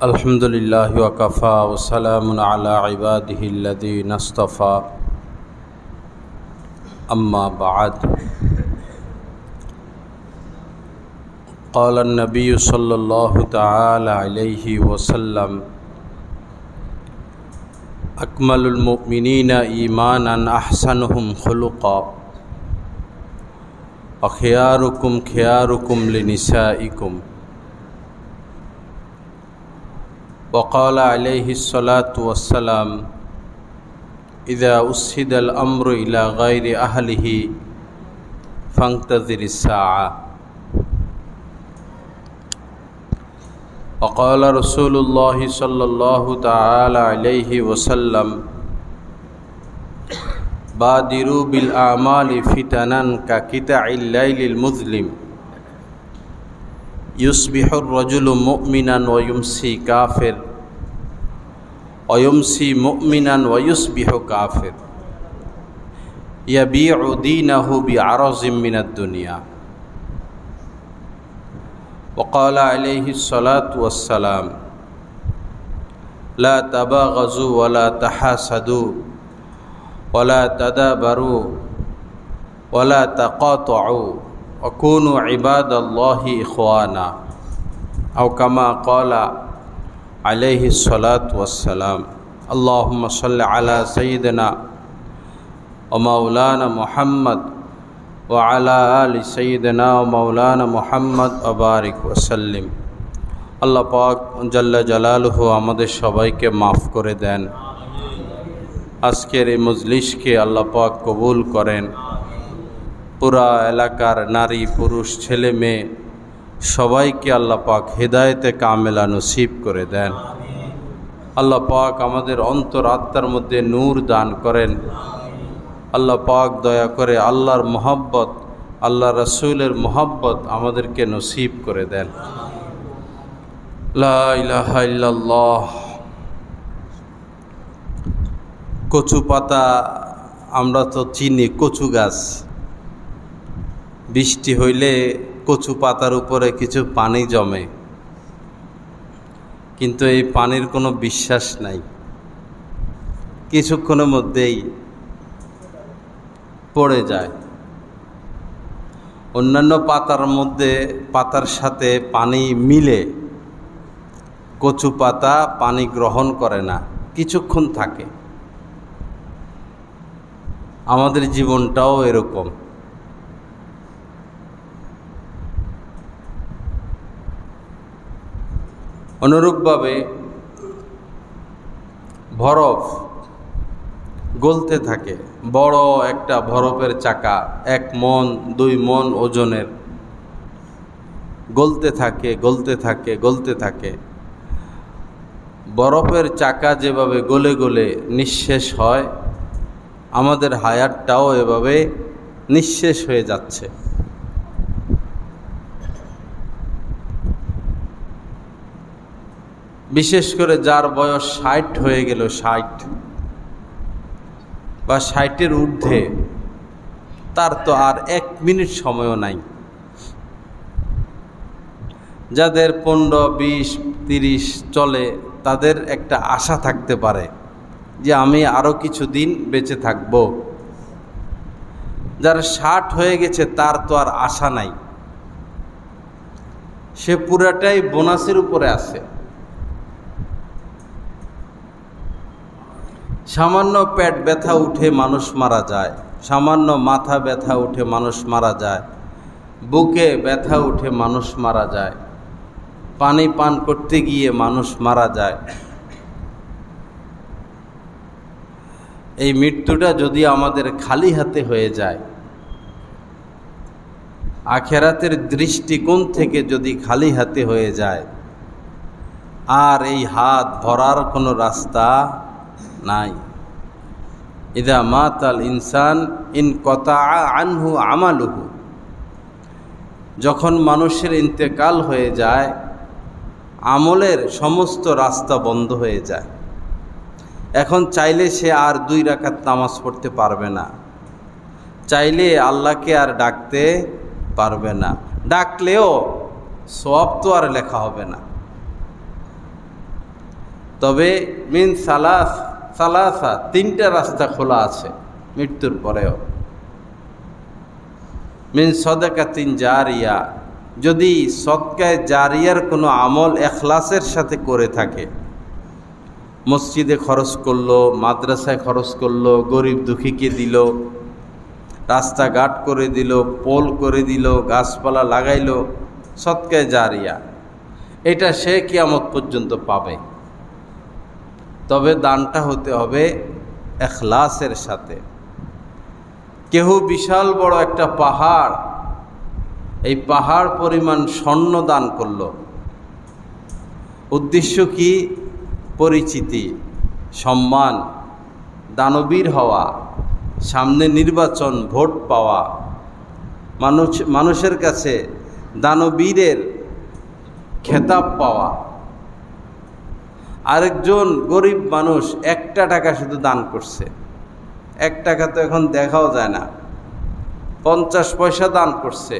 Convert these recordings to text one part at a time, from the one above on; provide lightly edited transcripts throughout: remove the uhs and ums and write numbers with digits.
अल्हम्दुलिल्लाहि वकफ़ा वस्सलामुन अला इबादिहिल्लज़ीना इस्तफ़ा अम्मा बअद। क़ाल अन्नबिय्यु सल्लल्लाहु तआला अलैहि वसल्लम अकमलुल मुमिनीना ईमानन अहसनुहुम खुलुक़ा व खियारुकुम लिनिसाइकुम। वक़ाल अलैहिस्सलातु वस्सलाम इज़ा उस्सिदल अम्रु इला गैरि अहलिही फंतज़िरिस्साआ। वक़ाल रसूलुल्लाहि सल्लल्लाहु तआला अलैहि वसल्लम बादिरू बिल आमालि फितनन का किताइल लैलिल मुज़लिम युस्बिहुर रजुलु मुअमिनन व युमसी काफिर व युमसी मुअमिनन व युस्बिहु काफिर यबीउ दीनहु बिअरज़िम मिनद दुनिया। वक़ाल अलैहिस्सलातु वस्सलाम ला तबाग़ज़ू वला तहासदू वला तदाबरू वला तक़ातअू वकूनू इबादल्लाहि इख़वाना औ कमा क़ाला अलैहिस्सलातु वस्सलाम। अल्लाहुम्मा सल्लि अला सय्यिदिना व मौलाना मुहम्मद व अला आलि सय्यिदिना व मौलाना मुहम्मद व बारिक वसल्लिम। अल्लाह पाक जल्ल जलालुहु आमादेर सबाइके माफ़ करे देन। आजकेर এই মজলিসকে আল্লাহ পাক কবুল করেন। পুরা এলাকার নারী পুরুষ ছেলে মেয়ে সবাইকে আল্লাহ পাক হেদায়েতে কামেলা নসিব করে দেন। আল্লাহ পাক আমাদের অন্তর আত্মার মধ্যে নূর দান করেন। আল্লাহ পাক দয়া করে আল্লাহর মোহাব্বত আল্লাহ রাসূলের মোহাব্বত আমাদেরকে নসিব করে দেন। লা ইলাহা ইল্লাল্লাহ। কচু পাতা আমরা তো চিনি, কচু গাছ। বৃষ্টি হইলে কচু পাতার উপরে কিছু পানি জমে, কিন্তু এই পানির কোনো বিশ্বাস নাই, কিছুক্ষণের মধ্যেই পড়ে যায়। অন্যান্য পাতার মধ্যে পাতার সাথে পানি মিলে, কচু পাতা পানি গ্রহণ করে না, কিছুক্ষণ থাকে। আমাদের জীবনটাও এরকম। অনুরূপভাবে বরফ গলতে থাকে। বড় একটা বরফের চাকা 1 মণ 2 মণ ওজনের গলতে থাকে গলতে থাকে গলতে থাকে। বরফের চাকা যেভাবে গলে গলে নিঃশেষ হয়, আমাদের হায়াতটাও এভাবে নিঃশেষ হয়ে যাচ্ছে। বিশেষ করে যার বয়স 60 হয়ে গেল, 60 বা 60-এর ঊর্ধ্বে, তার তো আর 1 মিনিট সময়ও নাই। যাদের 15, 20, 30 চলে, তাদের একটা আশা থাকতে পারে যে আমি আরও কিছুদিন বেঁচে থাকব। যার 60 হয়ে গেছে তার তো আর আশা নাই, সে পুরাটাই বোনাসের উপরে আছে। সামান্য পেট ব্যথা উঠে মানুষ মারা যায়, সামান্য মাথা ব্যথা উঠে মানুষ মারা যায়, বুকে ব্যথা উঠে মানুষ মারা যায়, পানি পান করতে গিয়ে মানুষ মারা যায়। এই মৃত্যুটা যদি আমাদের খালি হাতে হয়ে যায়, আখিরাতের দৃষ্টিকোণ থেকে যদি খালি হাতে হয়ে যায়, আর এই হাত ভরার কোনো রাস্তা নাই। ইদা মাতাল ইনসান ইনকতা আনহু আমালুহু। যখন মানুষের ইন্তেকাল হয়ে যায়, আমলের সমস্ত রাস্তা বন্ধ হয়ে যায়। এখন চাইলে সে আর 2 রাকাত নামাজ পড়তে পারবে না, চাইলে আল্লাহকে আর ডাকতে পারবে না, ডাকলেও সওয়াব তো আর লেখা হবে না। তবে মিন সালাসা তিনটা রাস্তা খোলা আছে মৃত্যুর পরেও। মিন সদকাতিন জারিয়া, যদি সদকায়ে জারিয়ার কোনো আমল ইখলাসের সাথে করে থাকে, মসজিদে খরচ করলো, মাদ্রাসায় খরচ করলো, গরিব দুঃখীকে দিল, রাস্তাঘাট করে দিল, পোল করে দিল, গাছপালা লাগাইলো, সদকায়ে জারিয়া, এটা সে কিয়ামত পর্যন্ত পাবে। তবে দানটা হতে হবে ইখলাসের সাথে। কেহ বিশাল বড় একটা পাহাড়, এই পাহাড় পরিমাণ স্বর্ণ দান করল, উদ্দেশ্য কি? পরিচিতি, সম্মান, দানবীর হওয়া, সামনে নির্বাচন, ভোট পাওয়া, মানুষের কাছে দানবীরের খেতাব পাওয়া। আরেকজন গরিব মানুষ 1 টাকা শুধু দান করছে, 1 টাকা তো এখন দেখাও যায় না, 50 পয়সা দান করছে,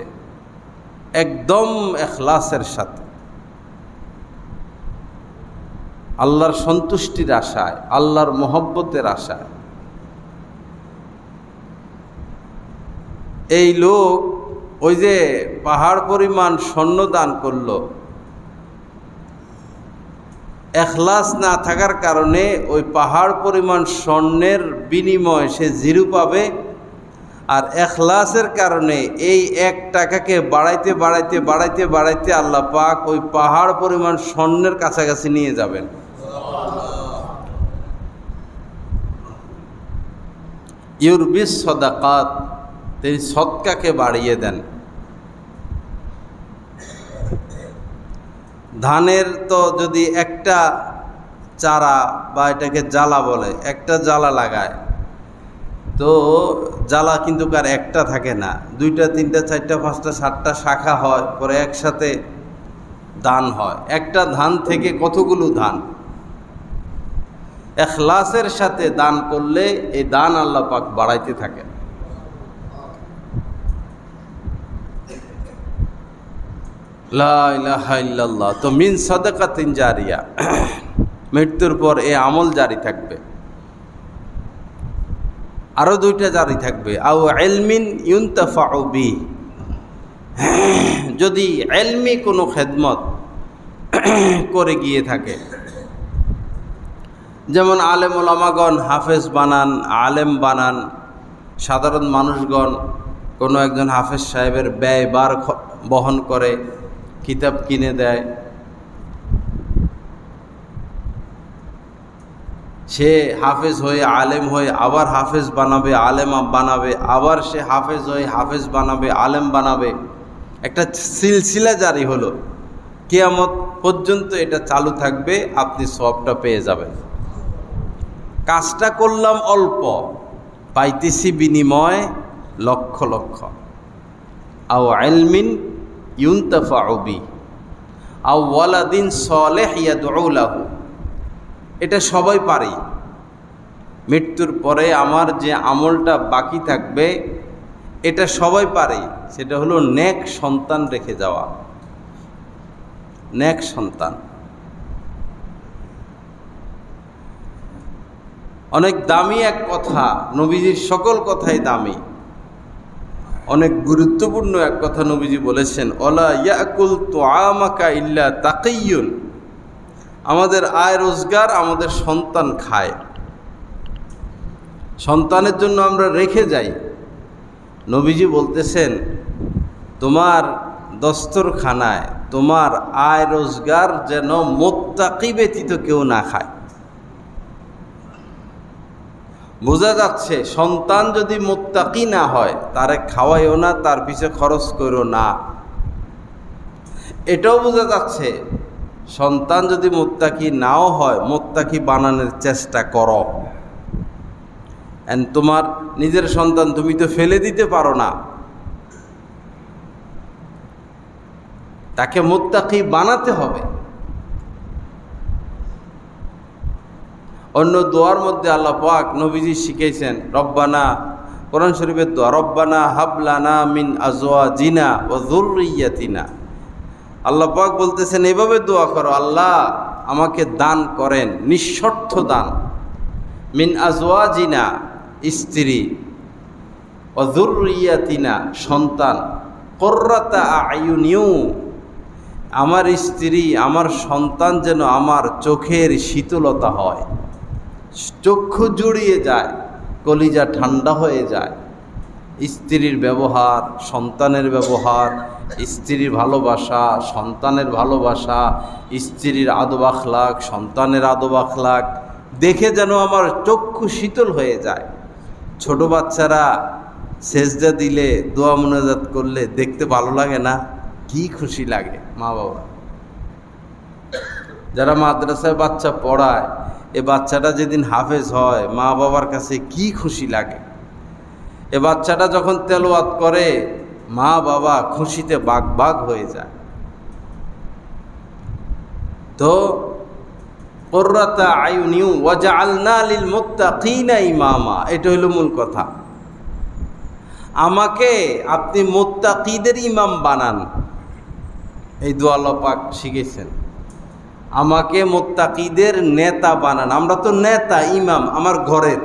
একদম ইখলাসের সাথে, আল্লাহর সন্তুষ্টির আশায়, আল্লাহর মহব্বতের আশায়। এই লোক ওই যে পাহাড় পরিমাণ স্বর্ণ দান করলো, ইখলাস না থাকার কারণে ওই পাহাড় পরিমাণ স্বর্ণের বিনিময় সে 0 পাবে। আর ইখলাসের কারণে এই 1 টাকাকে বাড়াইতে বাড়াইতে বাড়াইতে বাড়াইতে আল্লাহ পাক ওই পাহাড় পরিমাণ স্বর্ণের কাছাকাছি নিয়ে যাবেন। ইউরবিস সাদাকাত, তিনি সদকাকে বাড়িয়ে দেন। ধানের তো যদি একটা চারা বা এটাকে জ্বালা বলে, একটা জ্বালা লাগায়, তো জ্বালা কিন্তু কার একটা থাকে না, 2টা 3টা 4টা 5টা 7টা শাখা হয়, পরে একসাথে ধান হয়। একটা ধান থেকে কতগুলো ধান। ইখলাসের সাথে দান করলে এই দান আল্লাহ পাক বাড়াইতে থাকেন। লা ইলাহা ইল্লাল্লাহ। তো মিন সাদাকাতিন জারিয়া, মৃত্যুর পর এই আমল জারি থাকবে। আরো 2টা জারি থাকবে, আও ইলমিন ইউনতাফাউ বি, যদি ইলমি কোনো খেদমত করে গিয়ে থাকে, যেমন আলেম ওলামাগণ হাফেজ বানান, আলেম বানান, সাধারণ মানুষগণ কোনো একজন হাফেজ সাহেবের ব্যয়ভার বহন করে, কিতাব কিনে দেয়, সে হাফেজ হয়ে আলেম হয়ে আবার হাফেজ বানাবে, আলেম বানাবে, আবার সে হাফেজ হয়ে হাফেজ বানাবে, আলেম বানাবে, একটা সিলসিলা জারি হলো, কিয়ামত পর্যন্ত এটা চালু থাকবে, আপনি সওয়াবটা পেয়ে যাবেন। কাজটা করলাম অল্প, পাইতেছি বিনিময় লক্ষ লক্ষ। আও ইলমিন ইউনতাফাউ বি আও ওয়ালাদিন সালেহ ইয়াদউ লাহু, এটা সবাই পারি। মৃত্যুর পরে আমার যে আমলটা বাকি থাকবে এটা সবাই পারে, সেটা হলো নেক সন্তান রেখে যাওয়া। নেক সন্তান অনেক দামি এক কথা, নবীজির সকল কথাই দামি। অনেক গুরুত্বপূর্ণ এক কথা নবীজি বলেছেন, ওয়ালা ইয়াকুল তুআমাকা ইল্লা তাকিয়ুন, আমাদের আয় রোজগার আমাদের সন্তান খায়, সন্তানের জন্য আমরা রেখে যাই। নবীজি বলতেছেন, তোমার দস্তরখানায় তোমার আয় রোজগার যেন মুত্তাকি ব্যতীত কেউ না খায়। বোঝা যাচ্ছে সন্তান যদি মুত্তাকি না হয়, তারে খাওয়াইও না, তার পিছে খরচ করো না। এটাও বোঝা যাচ্ছে সন্তান যদি মুত্তাকি নাও হয়, মুত্তাকি বানানোর চেষ্টা করো। তোমার নিজের সন্তান তুমি তো ফেলে দিতে পারো না, তাকে মুত্তাকি বানাতে হবে। অন্য দোয়ার মধ্যে আল্লাহ পাক নবীজি শিখাইছেন, রব্বানা, কোরআন শরীফের দোয়া, রব্বানা হাবলানা মিন আজওয়াজিনা ওয়া যুররিয়াতিনা। আল্লাহ পাক বলতেছেন এভাবে দোয়া করো, আল্লাহ আমাকে দান করেন, নিঃশর্ত দান। মিন আজওয়াজিনা, স্ত্রী, ও যুররিয়াতিনা, সন্তান, কুররাতা আয়ুনিউ, আমার স্ত্রী আমার সন্তান যেন আমার চোখের শীতলতা হয়, চক্ষু জুড়িয়ে যায়, কলিজা ঠান্ডা হয়ে যায়। স্ত্রীর ব্যবহার, সন্তানের ব্যবহার, স্ত্রীর ভালোবাসা, সন্তানের ভালোবাসা, স্ত্রীর আদব আখলাক, সন্তানের আদব আখলাক দেখে যেন আমার চক্ষু শীতল হয়ে যায়। ছোট বাচ্চারা সেজদা দিলে, দোয়া মুনাজাত করলে দেখতে ভালো লাগে না? কি খুশি লাগে মা বাবা। যারা মাদ্রাসায় বাচ্চা পড়ায়, এ বাচ্চাটা যেদিন হাফেজ হয় মা বাবার কাছে কি খুশি লাগে। এ বাচ্চাটা যখন তেলাওয়াত করে মা বাবা খুশিতে বাগ বাগ হয়ে যায়। তো কুররাতা আয়ুনিউ ওয়াজআলনা লিল মুত্তাকিনা ইমামা, এটা হলো মূল কথা। আমাকে আপনি মুত্তাকিদের ইমাম বানান, এই দোয়া আল্লাহ পাক শিখেছেন। আমাকে মুত্তাকিদের নেতা বানান। আমরা তো নেতা, ইমাম আমার ঘরের,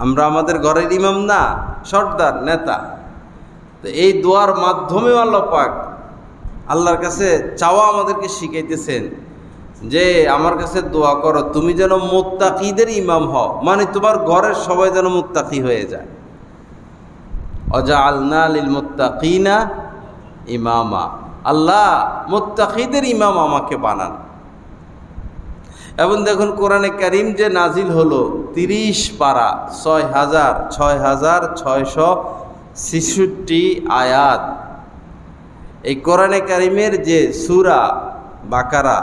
আমরা আমাদের ঘরের ইমাম না, সর্দার, নেতা। তো এই দোয়ার মাধ্যমেও আল্লাহ পাক আল্লাহর কাছে চাওয়া আমাদেরকে শিখাইতেছেন যে আমার কাছে দোয়া করো তুমি যেন মুত্তাকিদের ইমাম হও, মানে তোমার ঘরের সবাই যেন মুত্তাকি হয়ে যায়। ওয়াজআলনা লিল মুত্তাকিনা ইমামা, আল্লাহ মুত্তাকিদের ইমাম আমাকে বানান। এবং দেখুন কোরআনে কারীম যে নাজিল হলো 30 পারা, 6666 আয়াত। এই কোরআনে কারীমের যে সূরা বাকারা,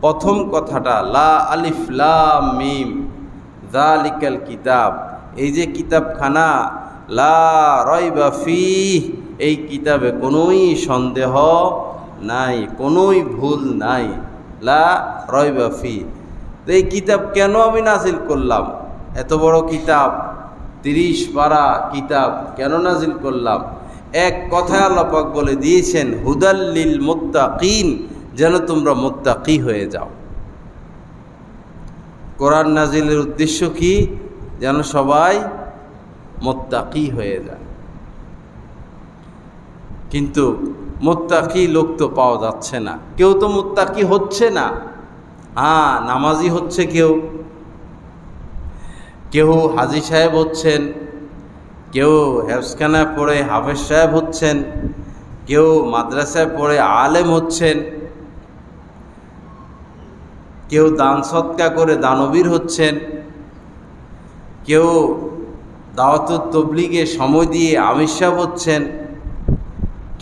প্রথম কথাটা লা আলিফ লাম মিম যালিকাল কিতাব, এই যে কিতাবখানা, লা রাইবা ফিহ, এই কিতাবে কোনোই সন্দেহ নাই, কোনোই ভুল নাই, লা রাইবা ফিহ। তো এই কিতাব কেন আমি নাজিল করলাম? এত বড় কিতাব, 30 পারা কিতাব কেন নাজিল করলাম? এক কথায় আল্লাহ পাক বলে দিয়েছেন হুদাল লিল মুত্তাকিন, যেন তোমরা মুত্তাকি হয়ে যাও। কোরআন নাজিলের উদ্দেশ্য কি? যেন সবাই মুত্তাকি হয়ে যায়। কিন্তু মুত্তাকি লোক তো পাওয়া যাচ্ছে না, কেউ তো মুত্তাকি হচ্ছে না। হ্যাঁ, নামাজি হচ্ছে কেউ, কেউ হাজী সাহেব হচ্ছেন, কেউ হেফজখানায় পড়ে হাফেজ সাহেব হচ্ছেন, কেউ মাদ্রাসায় পড়ে আলেম হচ্ছেন, কেউ দান সৎকা করে দানবীর হচ্ছেন, কেউ দাওয়াতুত তবলিগে সময় দিয়ে আমির সাহেব হচ্ছেন,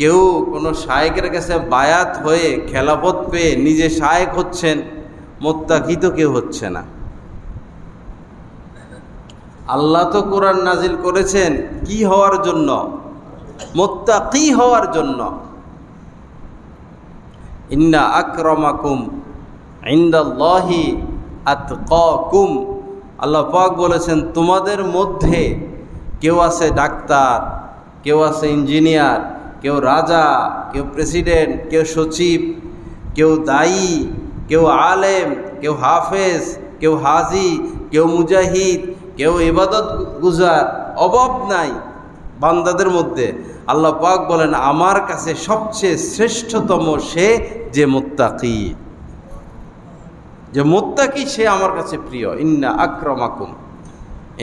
কেউ কোনো শায়েকের কাছে বায়াত হয়ে খেলাফত পেয়ে নিজে শায়েক হচ্ছেন। মুত্তাকি তো কেউ হচ্ছে না। আল্লাহ তো কোরআন নাজিল করেছেন কি হওয়ার জন্য? মুত্তাকি হওয়ার জন্য। ইন্না আকরামাকুম ইনদাল্লাহি আতকাকুম, আল্লাহ পাক বলেছেন তোমাদের মধ্যে কেউ আছে ডাক্তার, কেউ আছে ইঞ্জিনিয়ার, কেউ রাজা, কেউ প্রেসিডেন্ট, কেউ সচিব, কেউ দায়ী, কেউ আলেম, কেউ হাফেজ, কেউ হাজি, কেউ মুজাহিদ, কেউ ইবাদত গুজার, অভাব নাই বান্দাদের মধ্যে। আল্লাহ পাক বলেন আমার কাছে সবচেয়ে শ্রেষ্ঠতম সে যে মুত্তাকি, যে মুত্তাকি সে আমার কাছে প্রিয়। ইন্না আকরামাকুম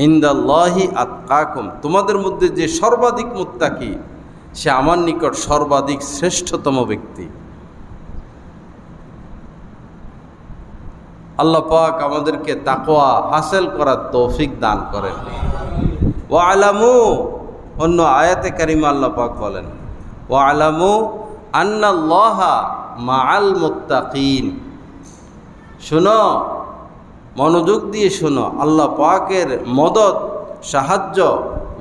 ইনদাল্লাহি আতকাকুম, তোমাদের মধ্যে যে সর্বাধিক মুত্তাকি সে আমার নিকট সর্বাধিক শ্রেষ্ঠতম ব্যক্তি। আল্লাহ পাক আমাদেরকে তাকওয়া হাসিল করার তৌফিক দান করেন। ওয়ালামু, অন্য আয়াতে কারিমা আল্লাহ পাক বলেন ওয়ালামু আন্নাল্লাহা মাআল মুত্তাকিন। শোনো, মনোযোগ দিয়ে শোনো, আল্লাহ পাকের মদদ, সাহায্য,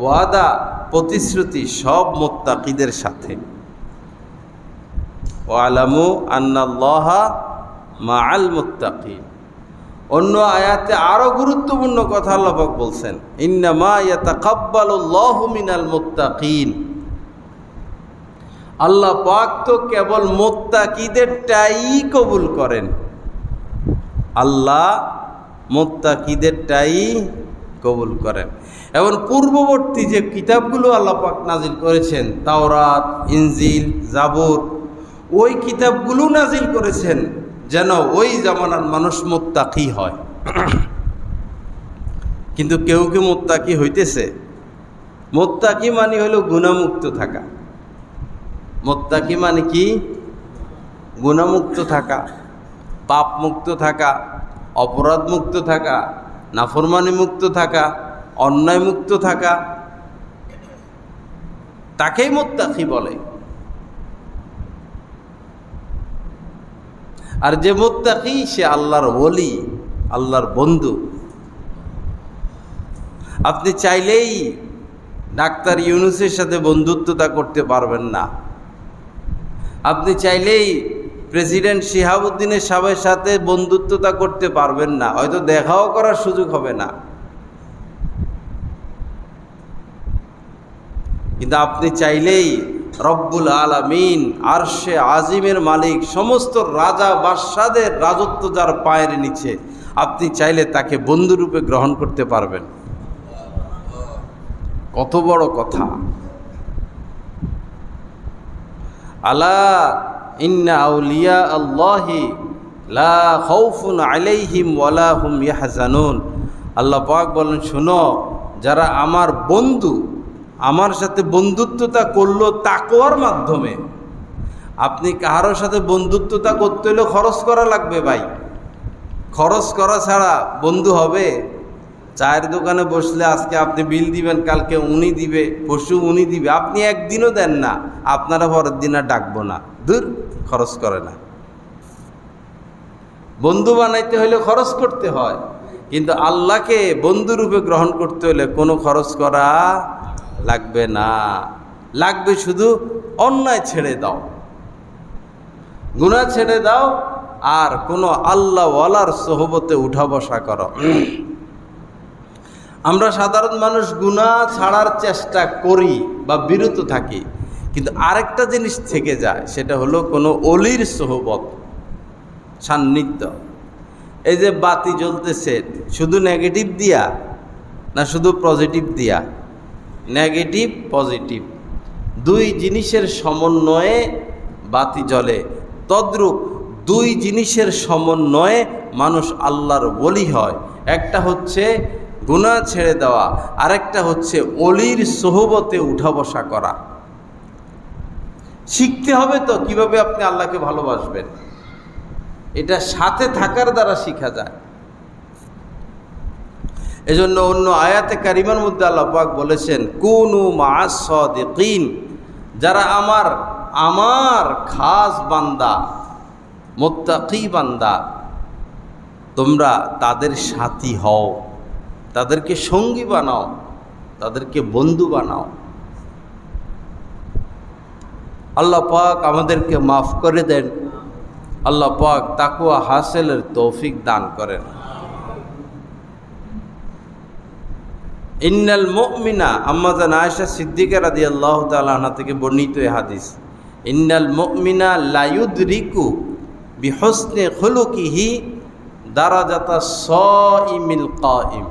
ওয়াদা, প্রতিশ্রুতি সব মুত্তাকিদের সাথে। ওয়ালামু আন্নাল্লাহা মাআল মুত্তাকিন। অন্য আয়াতে আরো গুরুত্বপূর্ণ কথা আল্লাহ পাক বলছেন ইন্নামা ইয়াতাকাব্বালুল্লাহু মিনাল মুত্তাকিন। আল্লাহ পাক তো কেবল মুত্তাকিদেরটাই কবুল করেন। আল্লাহ মুত্তাকিদেরটাই কবুল করেন। এবং পূর্ববর্তী যে কিতাবগুলো আল্লাহ পাক নাজিল করেছেন, তাওরাত, ইনজিল, জাবুর, ওই কিতাবগুলো নাজিল করেছেন যেন ওই জামানার মানুষ মুত্তাকি হয়। কিন্তু কেউ কেউ মুত্তাকি হইতেছে? মুত্তাকি মানে হলো গুনাহমুক্ত থাকা। মুত্তাকি মানে কি? গুনাহমুক্ত থাকা, পাপ মুক্ত থাকা, অপরাধ মুক্ত থাকা, নাফরমানি মুক্ত থাকা, অন্যায় মুক্ত থাকা, তাকেই মুত্তাকি বলে। আর যে মুত্তাকি সে আল্লাহর ওলি, আল্লাহর বন্ধু। আপনি চাইলেই ডাক্তার ইউনূসের সাথে বন্ধুত্বতা করতে পারবেন না। আপনি চাইলেই প্রেসিডেন্ট শিহাবুদ্দিনের সাহেবের সাথে বন্ধুত্বতা করতে পারবেন না, হয়তো দেখাও করার সুযোগ হবে না। কিন্তু আপনি চাইলেই রব্বুল আলামিন, আরশে আজিমের মালিক, সমস্ত রাজা বাদশাদের রাজত্ব যার পায়ের নিচে, আপনি চাইলে তাকে বন্ধুরূপে গ্রহণ করতে পারবেন। কত বড় কথা! আলা ইন্না আউলিয়া আল্লাহি লা খাউফুন আলাইহিম ওয়ালা হুম ইয়াহজানুন। আল্লাহ পাক বলেন, শুনো, যারা আমার বন্ধু, আমার সাথে বন্ধুত্বতা করলো তাকওয়ার মাধ্যমে। আপনি কারোর সাথে বন্ধুত্বতা করতে হলে খরচ করা লাগবে ভাই। খরচ করা ছাড়া বন্ধু হবে? চায়ের দোকানে বসলে আজকে আপনি বিল দিবেন, কালকে উনি দিবে, পরশু উনি দিবে, আপনি একদিনও দেন না, আপনারা পরের দিন আর ডাকবো না, দূর, খরচ করে না। বন্ধু বানাইতে হলে খরচ করতে হয়, কিন্তু আল্লাহকে বন্ধুরূপে গ্রহণ করতে হলে কোনো খরচ করা লাগবে না। লাগবে শুধু অন্যায় ছেড়ে দাও, গুনাহ ছেড়ে দাও, আর কোনো আল্লাহ ওয়ালার সোহবতে উঠা বসা করো। আমরা সাধারণ মানুষ গুনাহ ছাড়ার চেষ্টা করি বা বিরত থাকি, কিন্তু আরেকটা জিনিস থেকে যায়, সেটা হলো কোনো অলির সোহবত, সান্নিধ্য। এই যে বাতি জ্বলতেছে, শুধু নেগেটিভ দিয়া না শুধু পজিটিভ দিয়া? নেগেটিভ পজিটিভ দুই জিনিসের সমন্বয়ে বাতি জ্বলে। তদ্রূপ দুই জিনিসের সমন্বয়ে মানুষ আল্লাহর ওলি হয়। একটা হচ্ছে গুনাহ ছেড়ে দেওয়া, আরেকটা হচ্ছে অলির সোহবতে উঠা বসা করা। শিখতে হবে তো কিভাবে আপনি আল্লাহকে ভালোবাসবেন, এটা সাথে থাকার দ্বারা শিখা যায়। এজন্য অন্য আয়াতে কারিমার মধ্যে আল্লাহ পাক বলেছেন, কুনু মা'আস সাদিকিন, যারা আমার খাস বান্দা, মুত্তাকি বান্দা, তোমরা তাদের সাথী হও, তাদেরকে সঙ্গী বানাও, তাদেরকে বন্ধু বানাও। আল্লাহ পাক আমাদেরকে মাফ করে দেন। আল্লাহ পাক তাকওয়া হাসিলের তৌফিক দান করেন। ইন্নাল মুমিনা, আম্মা জান আয়েশা সিদ্দিকা রাদিয়াল্লাহু তাআলা আনহা থেকে বর্ণিত এই হাদিস, ইন্নাল মুমিনা লা ইউদরিকু বিহুসনি খুলুকিহি দারাজাতাস সাইমিল কাইম।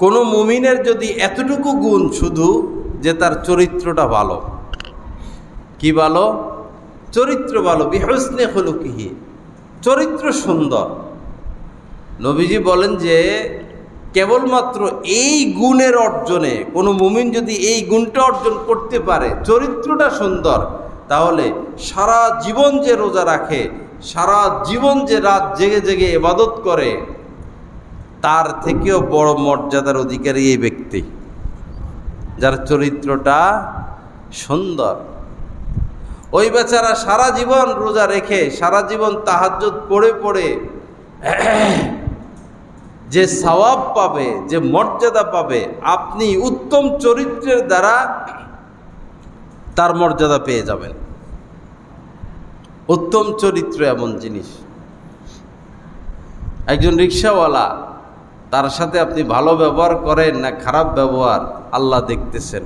কোন মুমিনের যদি এতটুকু গুণ শুধু যে তার চরিত্রটা ভালো, কি ভালো? চরিত্র ভালো, বিহুসনি খুলুকিহি, চরিত্র সুন্দর। নবীজি বলেন যে কেবলমাত্র এই গুণের অর্জনে কোনো মুমিন যদি এই গুণটা অর্জন করতে পারে, চরিত্রটা সুন্দর, তাহলে সারা জীবন যে রোজা রাখে, সারা জীবন যে রাত জেগে জেগে ইবাদত করে, তার থেকেও বড় মর্যাদার অধিকারী এই ব্যক্তি, যার চরিত্রটা সুন্দর। ওই বেচারা সারা জীবন রোজা রেখে, সারা জীবন তাহাজ্জুদ পড়ে পড়ে যে সওয়াব পাবে, যে মর্যাদা পাবে, আপনি উত্তম চরিত্রের দ্বারা তার মর্যাদা পেয়ে যাবেন। উত্তম চরিত্র এমন জিনিস, একজন রিকশাওয়ালা, তার সাথে আপনি ভালো ব্যবহার করেন না খারাপ ব্যবহার, আল্লাহ দেখতেছেন।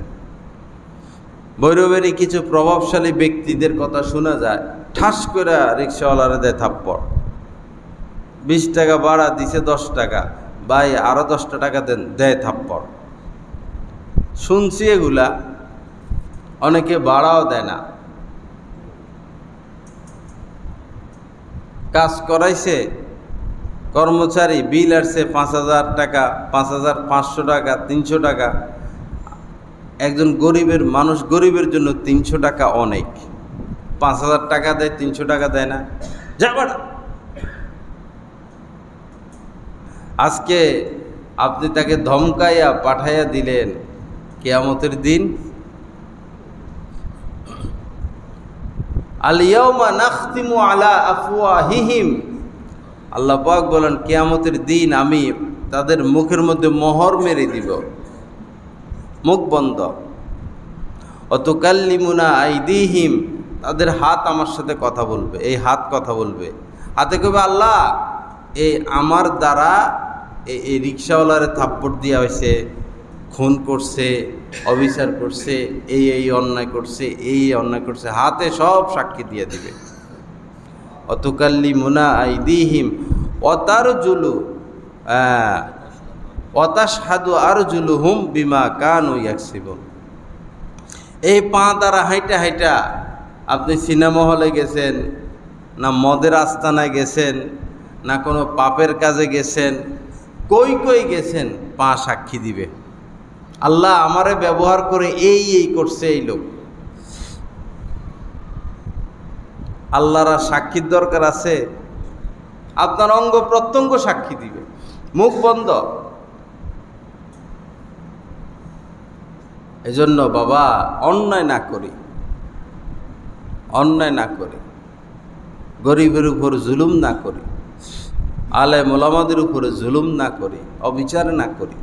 ভৈরবেরই কিছু প্রভাবশালী ব্যক্তিদের কথা শোনা যায়, ঠাস করে রিক্সাওয়ালারে দেয় থাপ্পড়। 20 টাকা ভাড়া দিছে, 10 টাকা, ভাই আরো 10 টাকা দেন, দেয় থাপ্পড়। শুনছি এগুলা, অনেকে ভাড়াও দেয় না। কাজ করাইছে, কর্মচারী বিল আসছে 5,000 টাকা, 5,500 টাকা, 300 টাকা। একজন গরিবের মানুষ, গরিবের জন্য 300 টাকা অনেক। 5,000 টাকা দেয়, 300 টাকা দেয় না, যাবা না। আজকে আপনি তাকে ধমকাইয়া পাঠাইয়া দিলেন, কিয়ামতের দিন আল ইয়াউমা নাখতিমু আলা আফওয়াহিহিম, আল্লাহ পাক বলেন কিয়ামতের দিন আমি তাদের মুখের মধ্যে মোহর মেরে দিব, মুখ বন্ধ। অতুকাল্লিমুনা আইদিহিম, তাদের হাত আমার সাথে কথা বলবে, এই হাত কথা বলবে। হাতে কবে আল্লাহ এই আমার দ্বারা এই রিক্সাওয়ালারে থাপ্পড় দেওয়া হয়েছে, খুন করছে, অবিচার করছে, এই অন্যায় করছে, এই অন্যায় করছে, হাতে সব সাক্ষী দিয়ে দিবে। অতুকাল্লিমুনা আইদিহিম ওয়াতারজুলু ওয়াতাশহাদু আরজুলুহুম বিমা কানু ইয়াকসিবুন। এই পা দ্বারা হাইটা হাইটা আপনি সিনেমা হলে গেছেন, না মদের আস্তানায় গেছেন, না কোনো পাপের কাজে গেছেন, কই কই গেছেন, পা সাক্ষী দিবে। আল্লাহ আমারে ব্যবহার করে এই করছে এই লোক। আল্লাহর সাক্ষীর দরকার আছে? আপনার অঙ্গ প্রত্যঙ্গ সাক্ষী দিবে, মুখ বন্ধ। এজন্য বাবা অন্যায় না করি, অন্যায় না করি, গরিবের উপর জুলুম না করি, আলেম ওলামাদের উপরে জুলুম না করি, অবিচার না করি।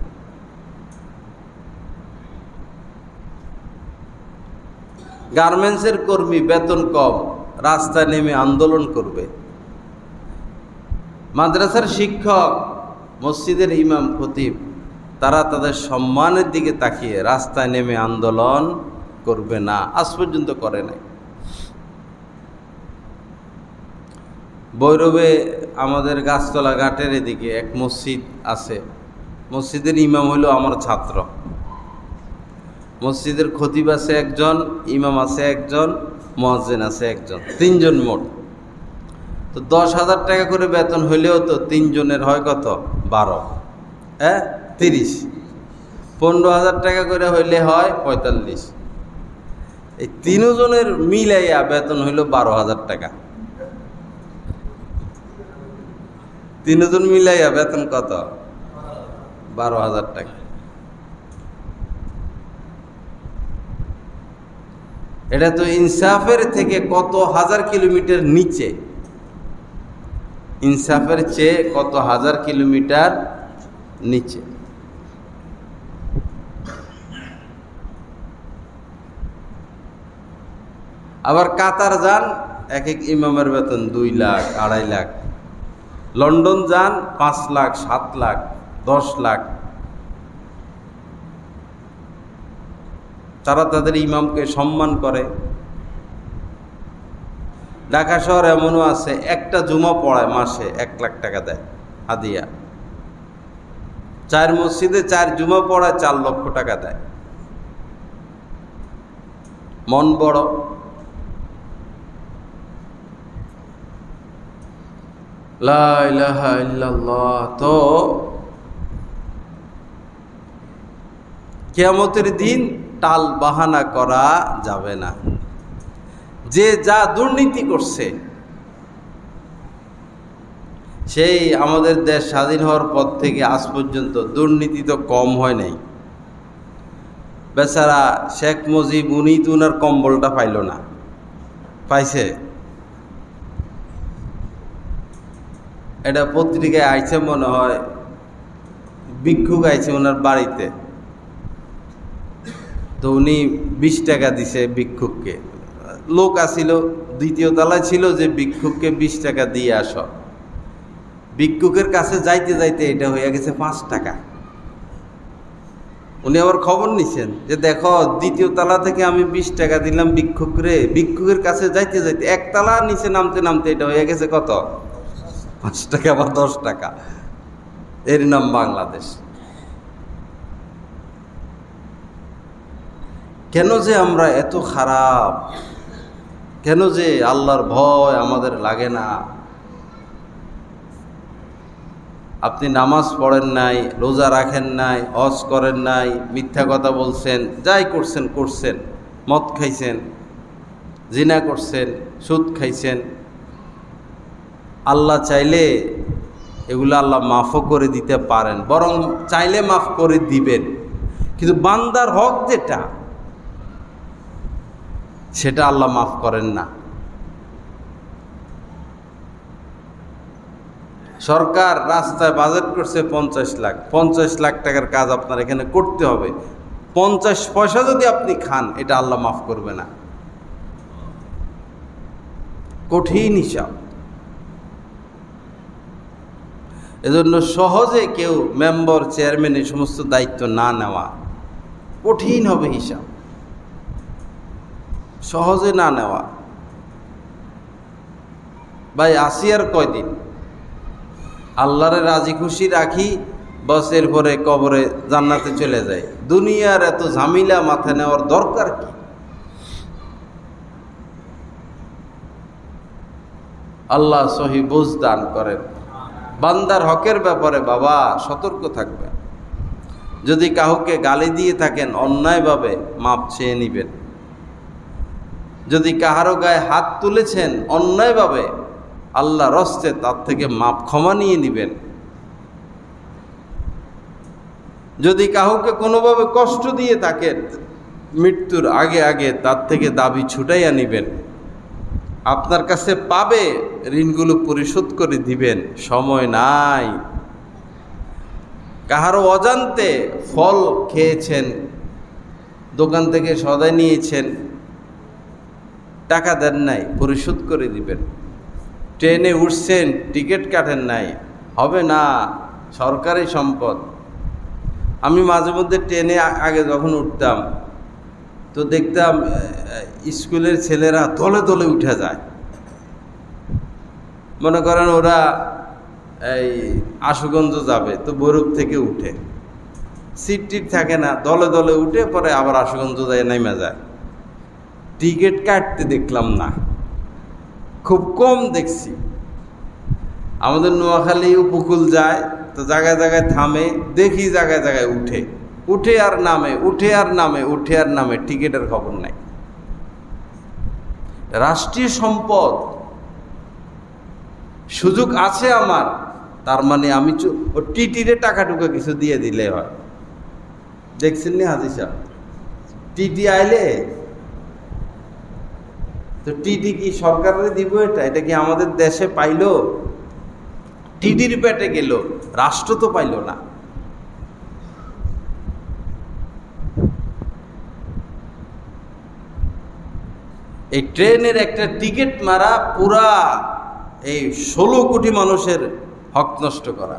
গার্মেন্টসের কর্মী বেতন কম, রাস্তায় নেমে আন্দোলন করবে। মাদ্রাসার শিক্ষক, মসজিদের ইমাম, খতিব, তারা তাদের সম্মানের দিকে তাকিয়ে রাস্তায় নেমে আন্দোলন করবে না, আজ পর্যন্ত করে নাই। ভৈরবে আমাদের গাছতলা ঘাটের এদিকে এক মসজিদ আছে, মসজিদের ইমাম হইল আমার ছাত্র। মসজিদের খতিব আছে একজন, ইমাম আছে একজন, মুয়াজ্জিন আছে একজন, 3 জন মোট। তো 10,000 টাকা করে বেতন হইলেও তো 3 জনের হয় কত? 12, 30। 15,000 টাকা করে হইলে হয় 45। এই 3 জনের মিলাইয়া বেতন হইল 12,000 টাকা। 3 জন মিলাইয়া বেতন কত? 12,000 টাকা। এটা তো ইনসাফের থেকে কত হাজার কিলোমিটার নিচে, ইনসাফের চেয়ে কত হাজার কিলোমিটার নিচে। আবার কাতার যান, এক এক ইমামের বেতন 2 লাখ, 2.5 লাখ। লন্ডন যান 5 লাখ, 7 লাখ, 10 লাখ। তারা তাদের ইমামকে সম্মান করে। ঢাকা শহর এমনও আছে, একটা জুমা পড়ায় মাসে 1 লাখ টাকা দেয় হাদিয়া। 4 মসজিদে 4 জুমা পড়ায় 4 লক্ষ টাকা দেয়। মন বড়। লা ইলাহা ইল্লাল্লাহ। তো কিয়ামতের দিন টাল বাহানা করা যাবে না। যে যা দুর্নীতি করছে, সেই আমাদের দেশ স্বাধীন হওয়ার পর থেকে আজ পর্যন্ত দুর্নীতি তো কম হয় নাই। বেচারা শেখ মুজিব, উনি তো উনার কম্বলটা পাইল না, পাইছে? এটা পত্রিকায় আইছে মনে হয়, ভিক্ষুক আইছে ওনার বাড়িতে, তো উনি 20 টাকা দিছে ভিক্ষুককে। লোক আসিল, 2য় তলায় ছিল, যে ভিক্ষুককে 20 টাকা দিয়ে আস। ভিক্ষুকের কাছে যাইতে যাইতে এটা হয়ে গেছে 5 টাকা। উনি আবার খবর নিছেন যে দেখো দ্বিতীয় তালা থেকে আমি 20 টাকা দিলাম ভিক্ষুকের কাছে যাইতে যাইতে এক তালা নিচে নামতে নামতে এটা হয়ে গেছে কত, 5 টাকা বা 10 টাকা। এর নাম বাংলাদেশ। কেন যে আমরা এত খারাপ, কেন যে আল্লাহর ভয় আমাদের লাগে না? আপনি নামাজ পড়েন নাই, রোজা রাখেন নাই, হজ করেন নাই, মিথ্যা কথা বলছেন, যাই করছেন, মদ খাইছেন, জিনা করছেন, সুদ খাইছেন, আল্লাহ চাইলে এগুলো আল্লাহ মাফও করে দিতে পারেন, বরং চাইলে মাফ করে দিবেন। কিন্তু বান্দার হক যেটা, সেটা আল্লাহ মাফ করেন না। সরকার রাস্তায় বাজেট করছে 50 লাখ টাকার কাজ আপনার এখানে করতে হবে। 50 পয়সা যদি আপনি খান, এটা আল্লাহ মাফ করবে না। কঠিন হিসাব। এজন্য সহজে কেউ মেম্বার, চেয়ারম্যান এই সমস্ত দায়িত্ব না নেওয়া, কঠিন হবে হিসাব, সহজে না নেওয়া। ভাই আসিয়ার কয়দিন আল্লাহরে রাজি খুশি রাখি, বস এরপরে কবরে জান্নাতে চলে যায়। দুনিয়ার এত ঝামেলা মাথায় নেওয়ার দরকার কি? আল্লাহ সহি বুঝ দান করেন। বান্দার হকের ব্যাপারে বাবা সতর্ক থাকবেন। যদি কাউকে গালি দিয়ে থাকেন, অন্যায়ভাবে মাপ চেয়ে নিবেন। যদি কাহারো গায়ে হাত তুলেছেন অন্যায়ভাবে, আল্লাহ রস্তে তার থেকে মাপ ক্ষমা নিয়ে নিবেন। যদি কাউকে কোনোভাবে কষ্ট দিয়ে থাকেন, মৃত্যুর আগে আগে তার থেকে দাবি ছুটাইয়া নিবেন। আপনার কাছে পাবে, ঋণগুলো পরিশোধ করে দিবেন। সময় নাই। কাহারও অজান্তে ফল খেয়েছেন, দোকান থেকে সদাই নিয়েছেন, টাকা দেন নাই, পরিশোধ করে দিবেন। ট্রেনে উঠছেন, টিকিট কাটেন নাই, হবে না, সরকারি সম্পদ। আমি মাঝে মধ্যে ট্রেনে আগে যখন উঠতাম, তো দেখতাম স্কুলের ছেলেরা দলে দলে উঠে যায়। মনে করেন ওরা এই আশুগঞ্জ যাবে, তো বরুপ থেকে উঠে, সিট টিট থাকে না, দলে দলে উঠে পরে আবার আশুগঞ্জ যায়, নেমে যায়। টিকিট কাটতে দেখলাম না, খুব কম দেখছি। আমাদের নোয়াখালী উপকূল যায়, তো জায়গায় জায়গায় থামে, দেখি জায়গায় জায়গায় উঠে আর নামে, টিকিটের খবর নাই। রাষ্ট্রীয় সম্পদ, সুযোগ আছে আমার, তার মানে আমি টিটিরে টাকা টুকা কিছু দিয়ে দিলে হয়। দেখছেন নি হাজি সাহেব, টিটি আইলে তো টিটি কি সরকারের দিব? এটা কি আমাদের দেশে পাইলো? টিটির পেটে গেল, রাষ্ট্র তো পাইল না। এই ট্রেনের একটা টিকিট মারা পুরা এই 16 কোটি মানুষের হক নষ্ট করা।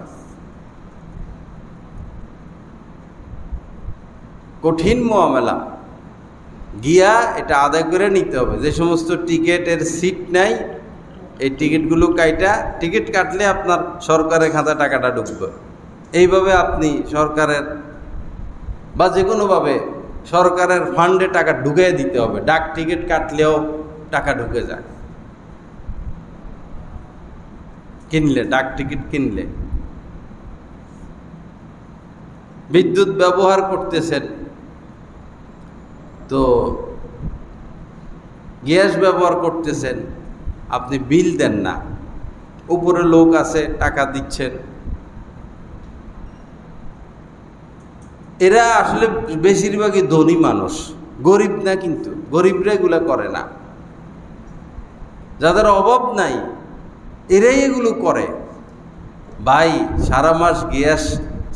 কঠিন মামলা। গিয়া এটা আদায় করে নিতে হবে। যে সমস্ত টিকিটের সিট নাই, এই টিকিটগুলো টিকিট কাটলে আপনার সরকারের খাতা টাকাটা ঢুকবে। এইভাবে আপনি সরকারের বা যে কোনোভাবে সরকারের ফান্ডে টাকা ঢুকিয়ে দিতে হবে। ডাক টিকিট কাটলেও টাকা ঢুকে যায় কিনলে, ডাক টিকিট কিনলে। বিদ্যুৎ ব্যবহার করতেছেন, তো গ্যাস ব্যবহার করতেছেন, আপনি বিল দেন না, উপরে লোক আছে টাকা দিচ্ছেন। এরা আসলে বেশিরভাগই ধনী মানুষ, গরিব না, কিন্তু গরিবরা এগুলো করে না। যাদের অভাব নাই এরাই এগুলো করে। ভাই সারা মাস গ্যাস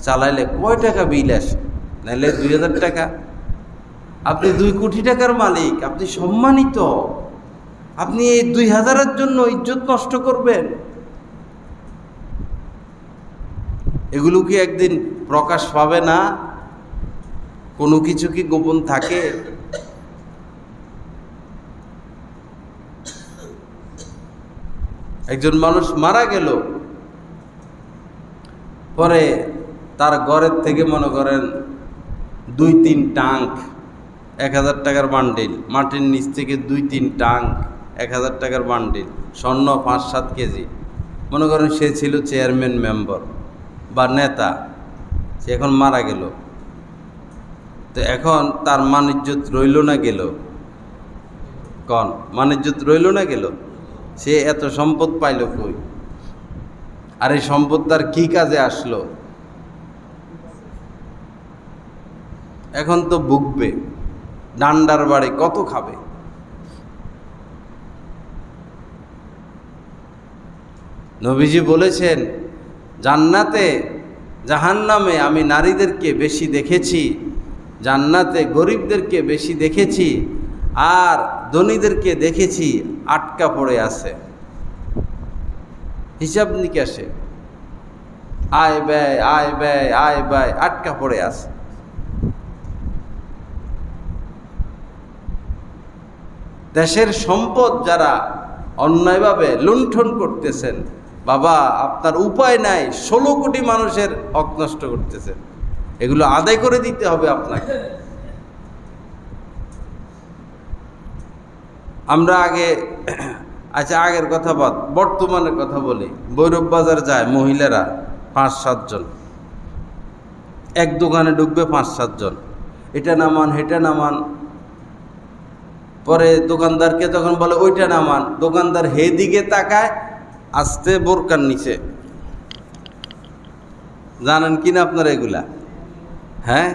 চালাইলে কয় টাকা বিল আসে? নাইলে 2000 টাকা। আপনি 2 কোটি টাকার মালিক, আপনি সম্মানিত। আপনি এই 2000-এর জন্য ইজ্জত নষ্ট করবেন? এগুলো কি একদিন প্রকাশ পাবে না? কোনো কিছু কি গোপন থাকে? একজন মানুষ মারা গেল, পরে তার ঘরের থেকে মনে করেন 2-3 টাঙ্ক 1000 টাকার বান্ডিল, মাটির নিচ থেকে 2-3 টাঙ্ক 1000 টাকার বান্ডিল, স্বর্ণ 5-7 কেজি। মনে করেন সে ছিল চেয়ারম্যান মেম্বার বা নেতা, সে এখন মারা গেল। তো এখন তার মান ইজ্জত রইল না গেল? কন, মান ইজ্জত রইল না গেল? সে এত সম্পদ পাইল কই? আর এই সম্পদ তার কি কাজে আসলো? এখন তো ভুগবে, ডান্ডার বাড়ি কত খাবে। নবীজি বলেছেন, জান্নাতে জাহান্নামে আমি নারীদেরকে বেশি দেখেছি, জান্নাতে গরিবদেরকে বেশি দেখেছি, আর ধনীদেরকে দেখেছি আটকা পড়ে আছে হিসাব নিকাশে, আয় ব্যয় আয় ব্যয় আয় ব্যয় আটকা পড়ে আছে। দেশের সম্পদ যারা অন্যায়ভাবে লুণ্ঠন করতেছেন, বাবা আপনার উপায় নাই, 16 কোটি মানুষের হক নষ্ট করতেছেন, এগুলো আদায় করে দিতে হবে আপনাকে। আমরা আগে, আচ্ছা আগের কথা বাদ, বর্তমানের কথা বলি। ভৈরব বাজার যায় মহিলারা 5-7 জন, এক দোকানে ঢুকবে 5-7 জন, এটা নামান হেটা নামান। পরে দোকানদারকে তখন বলে ওইটা নামান, দোকানদার হে দিকে তাকায়, আস্তে বোরকার নিচে। জানেন কিনা আপনারা এগুলা? হ্যাঁ,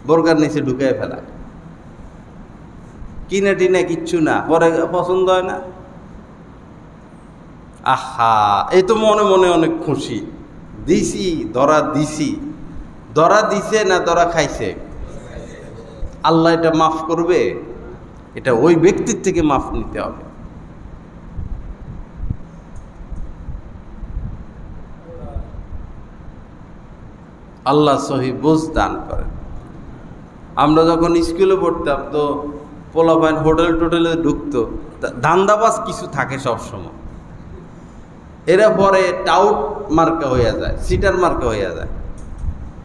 বোরকার নিচে ঢুকায় ফেলা, কিনে টিনে কিচ্ছু না, পরে পছন্দ হয় না। আহা, এই তো মনে মনে অনেক খুশি, দিছি ধরা, দিছি ধরা, দিছে না ধরা খাইছে? আল্লাহ এটা মাফ করবে? এটা ওই ব্যক্তির থেকে মাফ নিতে হবে। আল্লাহ সহি বুঝ দান করেন। আমরা যখন স্কুলে পড়তাম তো পোলাপাইন হোটেল টোটেলে ঢুকতো, ধান্দাবাজ কিছু থাকে সব সময়, এরা পরে টাউট মার্কা হইয়া যায়, সিটার মার্কা হইয়া যায়।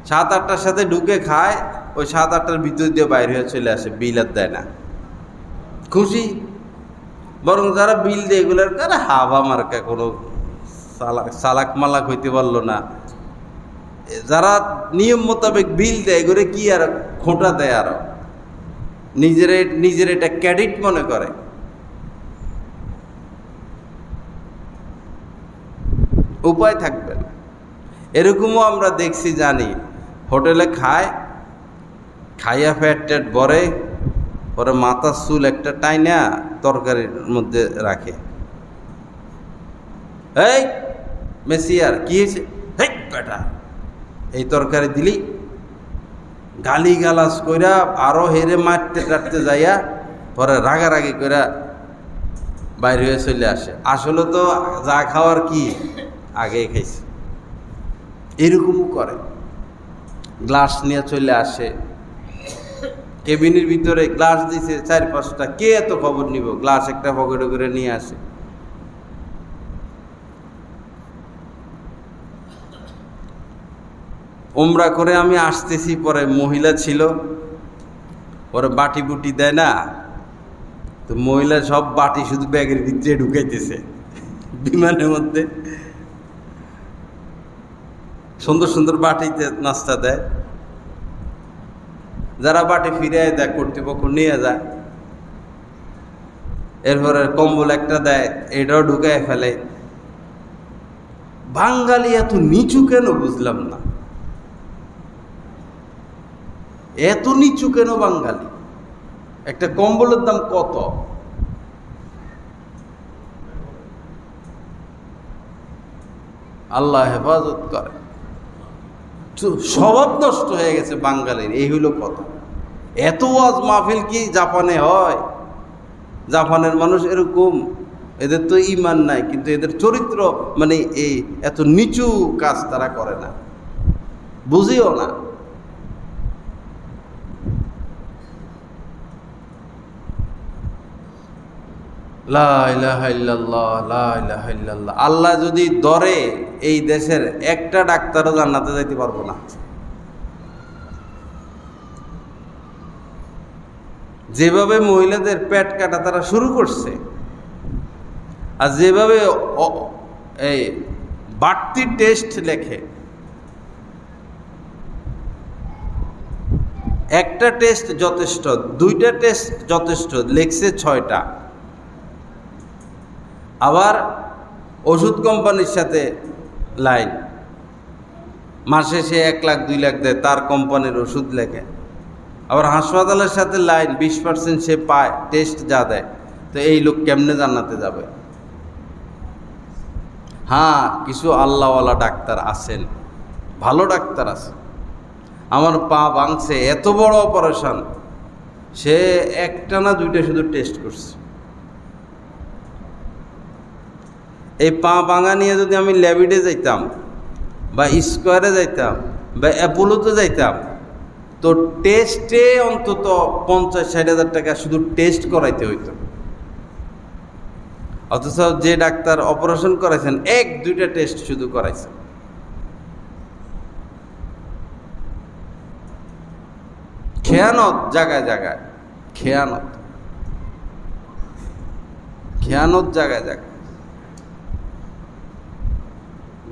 7-8টার সাথে ঢুকে খায়, ওই 7-8টার ভিতর দিয়ে বাইরে হয়ে চলে আসে, বিল আর দেয় না, খুশি। বরং যারা বিল দেয় এগুলোর কারে হাবা মার্কা, কোনো সালাক মালাক হইতে পারলো না। যারা নিয়ম মোতাবেক বিল দেয় এগুলো কি আর খোঁটা দেয়, আরো নিজের এটা ক্রেডিট মনে করে। উপায় থাকবে না। এরকমও আমরা দেখছি, জানি, হোটেলে খায়, খাইয়া ফ্যাট ট্যাট ভরে, পরে মাথার চুল একটা টাইনা তরকারির মধ্যে রাখে। এই মেসিয়ার কি হয়েছে? হেই বেটা, এই তরকারি দিলি, গালি গালাস কইরা আরো হেরে মারতে টাটতে যাইয়া পরে রাগারাগি কইরা বাইরে হয়ে চলে আসে। আসলে তো যা খাওয়ার কি আগেই খাইছে। এরকমও করে, গ্লাস নিয়ে চলে আসে, কেবিনের ভিতরে গ্লাস দিছে 4-5টা, কে এত খবর নিব, গ্লাস একটা পকেটে করে নিয়ে আসে। উমরা করে আমি আসতেছি, পরে মহিলা ছিল, পরে বাটি বুটি দেয় না, তো মহিলা সব বাটি শুধু ব্যাগের ভিতরে ঢুকাইতেছে বিমানের মধ্যে। সুন্দর সুন্দর বাটিতে নাস্তা দেয়, যারা বাটি ফিরিয়ে দেয় কর্তৃপক্ষ নিয়ে যায়। এরপরে কম্বল একটা দেয়, এটাও ঢুকায় ফেলে। বাঙালি এত নিচু কেন বুঝলাম না, এত নিচু কেন বাঙালি? একটা কম্বলের দাম কত? আল্লাহ হেফাজত করে। স্বভাব নষ্ট হয়ে গেছে বাঙালির, এই হইল কথা। এত ওয়াজ মাহফিল কি জাপানে হয়? জাপানের মানুষ এরকম, এদের তো ঈমান নাই, কিন্তু এদের চরিত্র মানে এই এত নিচু কাজ তারা করে না, বুঝিও না। লা ইলাহা ইল্লাল্লাহ, লা ইলাহা ইল্লাল্লাহ। আল্লাহ যদি ধরে, এই দেশের একটা ডাক্তারও জান্নাতে যাইতে পারবো না। যেভাবে মহিলাদের পেট কাটা তারা শুরু করছে, আর যেভাবে এই বাড়তি টেস্ট লেখে, একটা টেস্ট যথেষ্ট, দুইটা টেস্ট যথেষ্ট, লেখছে 6টা। আবার ওষুধ কোম্পানির সাথে লাইন, মাসে সে 1 লাখ 2 লাখ দেয়, তার কোম্পানির ওষুধ লেখে। আবার হাসপাতালের সাথে লাইন, 20% সে পায় টেস্ট যা দেয়। তো এই লোক কেমনে জান্নাতে যাবে? হ্যাঁ, কিছু আল্লাহওয়ালা ডাক্তার আছেন, ভালো ডাক্তার আছে। আমার পা ভাঙছে, এত বড় অপারেশন, সে 1টা না 2টা শুধু টেস্ট করছে। এই পা ভাঙা নিয়ে যদি আমি ল্যাবিডে যাইতাম, বা স্কোয়ারে যাইতাম, বা অ্যাপোলোতে যাইতাম, তো টেস্টে অন্তত 50-60 হাজার টাকা শুধু টেস্ট করাইতে হইতো। অথচ যে ডাক্তার অপারেশন করাইছেন, 1-2টা টেস্ট শুধু করাইছেন। খেয়ানত জায়গায় জায়গায়, খেয়ানত জায়গায় জায়গায়।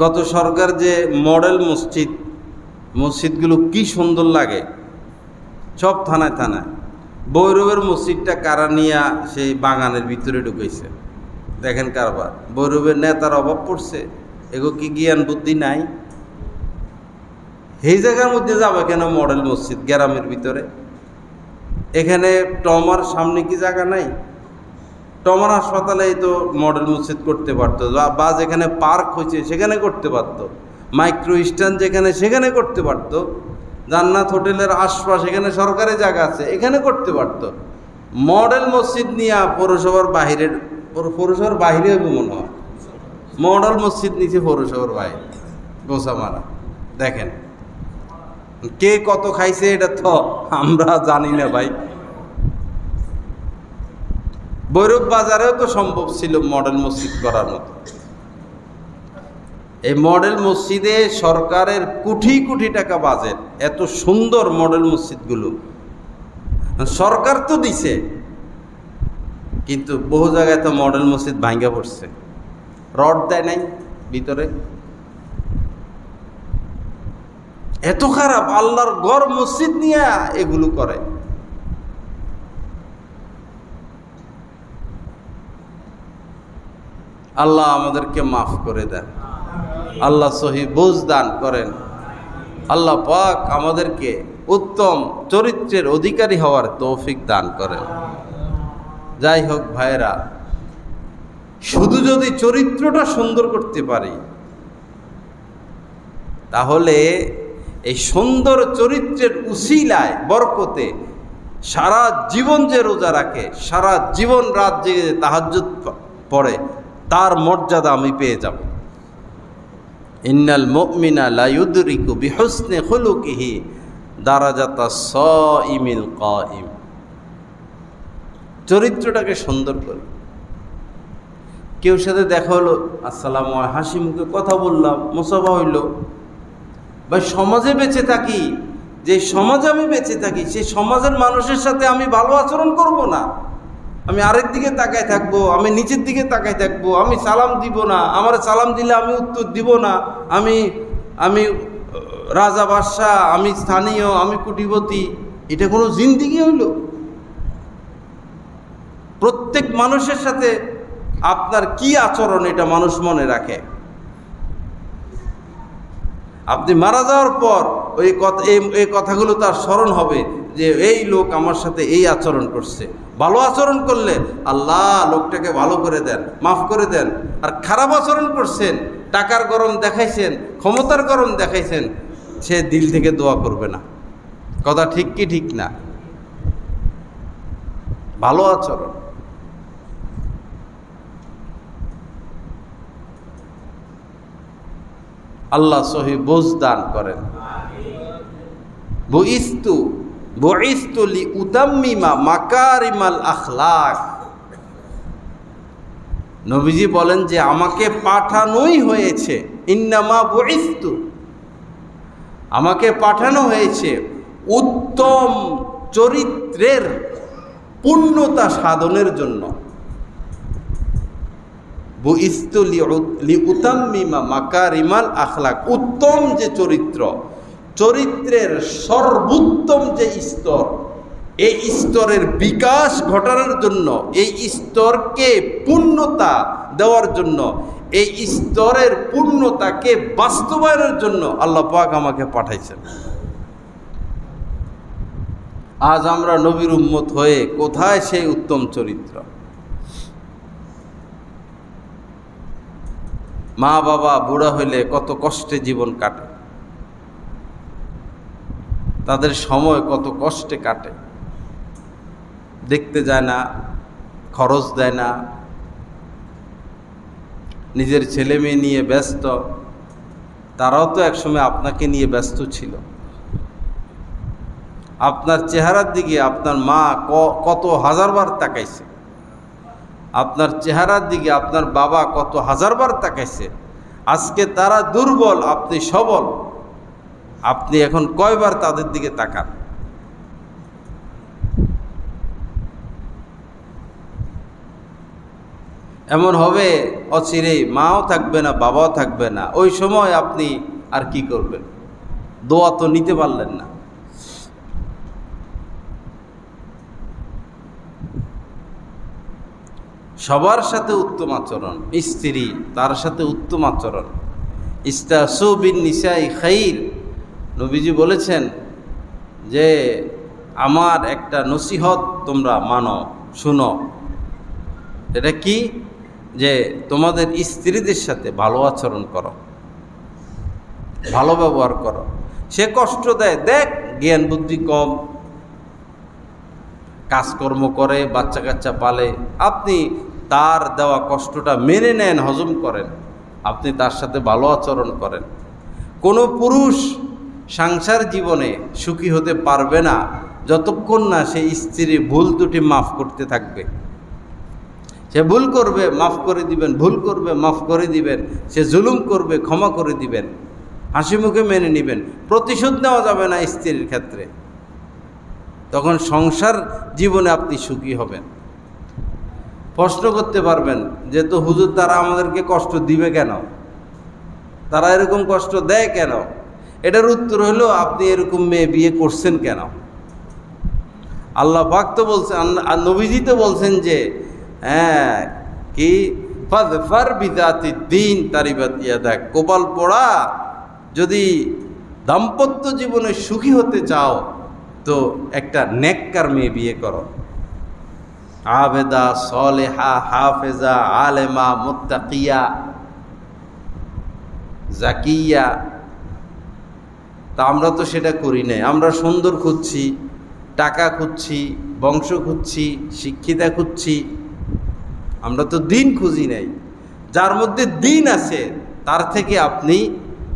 গত সরকার যে মডেল মসজিদগুলো কি সুন্দর লাগে, সব থানায় থানায়। ভৈরবের মসজিদটা কারা নিয়া সেই বাগানের ভিতরে ঢুকেছে, দেখেন কারবার। ভৈরবের নেতার অভাব পড়ছে, এগো কি জ্ঞান বুদ্ধি নাই? এই জায়গার মধ্যে যাবে কেন মডেল মসজিদ গ্রামের ভিতরে? এখানে টমার সামনে কি জায়গা নাই? টমার হাসপাতালেই তো মডেল মসজিদ করতে পারতো, বা যেখানে পার্ক হয়েছে সেখানে করতে পারতো, মাইক্রো স্ট্যান্ড যেখানে সেখানে করতে পারতো, জান্নাত হোটেলের আশপাশ এখানে সরকারি জায়গা আছে, এখানে করতে পারতো। মডেল মসজিদ নিয়ে পৌরসভার বাহিরে হবে মনে হয়, মডেল মসজিদ নিচে পৌরসভার বাইরে গোসা মারা। দেখেন কে কত খাইছে, এটা তো আমরা জানি না ভাই। ভৈরব বাজারেও তো সম্ভব ছিল মডেল মসজিদ করার মতো। এই মডেল মসজিদে সরকারের কোটি কোটি টাকা বাজেট, এত সুন্দর মডেল মসজিদগুলো সরকার তো দিছে, কিন্তু বহু জায়গায় তো মডেল মসজিদ ভাঙ্গা পড়ছে, রড দেয় নাই ভিতরে। এত খারাপ, আল্লাহর ঘর মসজিদ নিয়ে এগুলো করে। আল্লাহ আমাদেরকে মাফ করে দেন, আল্লাহ সহি বুঝ দান করেন, আল্লাহ পাক আমাদেরকে উত্তম চরিত্রের অধিকারী হওয়ার তৌফিক দান করেন। যাই হোক ভাইরা, শুধু যদি চরিত্রটা সুন্দর করতে পারি, তাহলে এই সুন্দর চরিত্রের উসিলায় বরকতে সারা জীবন যে রোজা রাখে, সারা জীবন রাত জেগে তাহাজ্জুদ পড়ে, তার মর্যাদা আমি পেয়ে যাব। ইন্নাল মুমিনা লা ইউদরিকু বিহুসনি খুলুকিহি দারাজাতাস সাইমিল কাইম। চরিত্রটাকে সুন্দর করে, কেউ সাথে দেখা হলো, আসসালামু আলাইকুম, হাসি মুখে কথা বললাম, মুসাফা হইল। ভাই সমাজে বেঁচে থাকি, যে সমাজে আমি বেঁচে থাকি, সেই সমাজের মানুষের সাথে আমি ভালো আচরণ করব না, আমি আরেক দিকে তাকায় থাকবো, আমি নিচের দিকে তাকায় থাকবো, আমি সালাম দিব না, আমার সালাম দিলে আমি উত্তর দিব না, আমি রাজা বাদশাহ, আমি স্থানীয়, আমি কোটিপতি, এটা কোনো জিন্দিগি হইল? প্রত্যেক মানুষের সাথে আপনার কি আচরণ, এটা মানুষ মনে রাখে। আপনি মারা যাওয়ার পর এই কথাগুলো তার স্মরণ হবে যে এই লোক আমার সাথে এই আচরণ করছে। ভালো আচরণ করলে আল্লাহ লোকটাকে ভালো করে দেন, মাফ করে দেন। আর খারাপ আচরণ করছেন, টাকার গরম দেখাইছেন, ক্ষমতার গরম দেখাইছেন, সে দিল থেকে দোয়া করবে না। কথা ঠিক কি ঠিক না? ভালো আচরণ। আল্লাহ সহি বুঝ দান করেন। বুইস্তু লি উতাম্মিমা মাকারিমাল আখলাক। নবীজি বলেন যে আমাকে পাঠানোই হয়েছে, ইন্নামা বুইস্তু, আমাকে পাঠানো হয়েছে উত্তম চরিত্রের পূর্ণতা সাধনের জন্য। বুইস্তু লিউতাম্মিমা মাকারিমাল আখলাক, উত্তম যে চরিত্র, চরিত্রের সর্বোত্তম যে স্তর, এই স্তরের বিকাশ ঘটানোর জন্য, এই স্তরকে পূর্ণতা দেওয়ার জন্য, এই স্তরের পূর্ণতাকে বাস্তবায়নের জন্য আল্লাহ পাক আমাকে পাঠাইছেন। আজ আমরা নবীর উম্মত হয়ে কোথায় সেই উত্তম চরিত্র? মা বাবা বুড়া হইলে কত কষ্টে জীবন কাটে, তাদের সময় কত কষ্টে কাটে, দেখতে যায় না, খরচ দেয় না, নিজের ছেলে মেয়ে নিয়ে ব্যস্ত। তারাও তো একসময় আপনাকে নিয়ে ব্যস্ত ছিল। আপনার চেহারার দিকে আপনার মা কত হাজারবার তাকাইছে, আপনার চেহারার দিকে আপনার বাবা কত হাজারবার তাকাইছে। আজকে তারা দুর্বল, আপনি সবল, আপনি এখন কয়বার তাদের দিকে তাকান? এমন হবে অচিরেই মাও থাকবে না, বাবাও থাকবে না। ওই সময় আপনি আর কি করবেন? দোয়া তো নিতে পারলেন না। সবার সাথে উত্তম আচরণ, স্ত্রী তার সাথে উত্তম আচরণ। ইস্তাসু বিন নিসাই খাইর, নবীজি বলেছেন যে আমার একটা নসিহত তোমরা মানো, শুনো। এটা কি? যে তোমাদের স্ত্রীদের সাথে ভালো আচরণ করো, ভালো ব্যবহার করো। সে কষ্ট দেয়, দেখ জ্ঞান বুদ্ধি কম, কাজকর্ম করে, বাচ্চা কাচ্চা পালে, আপনি তার দেওয়া কষ্টটা মেনে নেন, হজম করেন, আপনি তার সাথে ভালো আচরণ করেন। কোনো পুরুষ সংসার জীবনে সুখী হতে পারবে না যতক্ষণ না সে স্ত্রীর ভুল দুটি মাফ করতে থাকবে। সে ভুল করবে, মাফ করে দিবেন, ভুল করবে, মাফ করে দিবেন। সে জুলুম করবে, ক্ষমা করে দিবেন, হাসি মুখে মেনে নেবেন। প্রতিশোধ নেওয়া যাবে না স্ত্রীর ক্ষেত্রে। তখন সংসার জীবনে আপনি সুখী হবেন। প্রশ্ন করতে পারবেন যে তো হুজুর তারা আমাদেরকে কষ্ট দিবে কেন, তারা এরকম কষ্ট দেয় কেন? এটার উত্তর হলো আপনি এরকম মেয়ে বিয়ে করছেন কেন? আল্লাহ পাক তো বলছেন, নবীজি তো বলছেন যে কি ফাযফার বিযাতিদ দ্বীন তারিবাত ইয়াদাক, কপাল পোড়া, যদি দাম্পত্য জীবনে সুখী হতে চাও তো একটা নেককার মেয়ে বিয়ে করো। আবেদা, সলেহা, হাফেজা, আলেমা, মুত্তাকিয়া, জাকিয়া। তা আমরা তো সেটা করি নাই। আমরা সুন্দর খুঁজছি, টাকা খুঁজছি, বংশ খুঁজছি, শিক্ষিতা খুঁজছি, আমরা তো দিন খুঁজি নাই। যার মধ্যে দিন আছে তার থেকে আপনি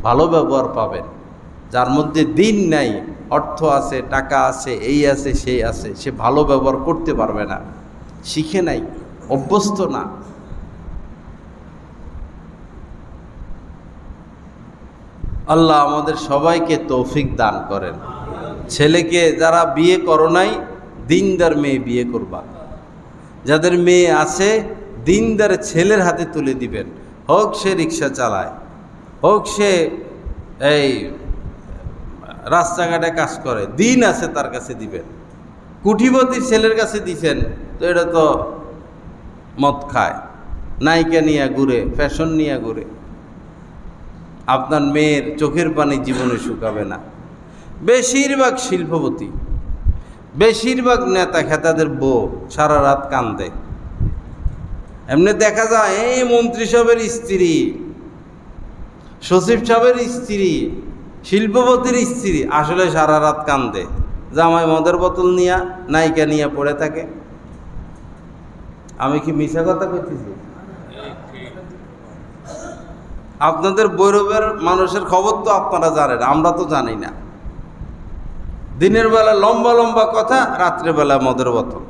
ভালো ব্যবহার পাবেন। যার মধ্যে দিন নাই, অর্থ আছে, টাকা আছে, এই আছে, সেই আছে, সে ভালো ব্যবহার করতে পারবে না, শিখে নাই, অভ্যস্ত না। আল্লাহ আমাদের সবাইকে তৌফিক দান করেন। ছেলেকে যারা বিয়ে করো নাই, দিনদার মেয়ে বিয়ে করবা। যাদের মেয়ে আছে, দিনদার ছেলের হাতে তুলে দিবেন। হোক সে রিক্সা চালায়, হোক সে এই রাস্তাঘাটে কাজ করে, দিন আছে তার কাছে দিবেন। কুঠিপতির ছেলের কাছে দিছেন তো এটা তো মদ খায়, নায়িকা নিয়ে ঘুরে, ফ্যাশন নিয়ে ঘুরে। আপনার মেয়ের চোখের পানি জীবনে শুকাবে না। বেশিরভাগ শিল্পপতি, বেশিরভাগ নেতা খেতাদের বউ সারা রাত কান্দে। এমনি দেখা যায় এই মন্ত্রী সাহেবের স্ত্রী, সচিব সাহেবের স্ত্রী, শিল্পপতির স্ত্রী আসলে সারা রাত কান্দে, জামাই মদের বোতল নিয়ে, নায়িকা নিয়ে পড়ে থাকে। আমি কি মিছা কথা কইতেছি? আপনাদের বৈরবের মানুষের খবর তো আপনারা জানেন, আমরা তো জানি না। দিনের বেলা লম্বা লম্বা কথা, রাত্রেবেলা মদের বোতল।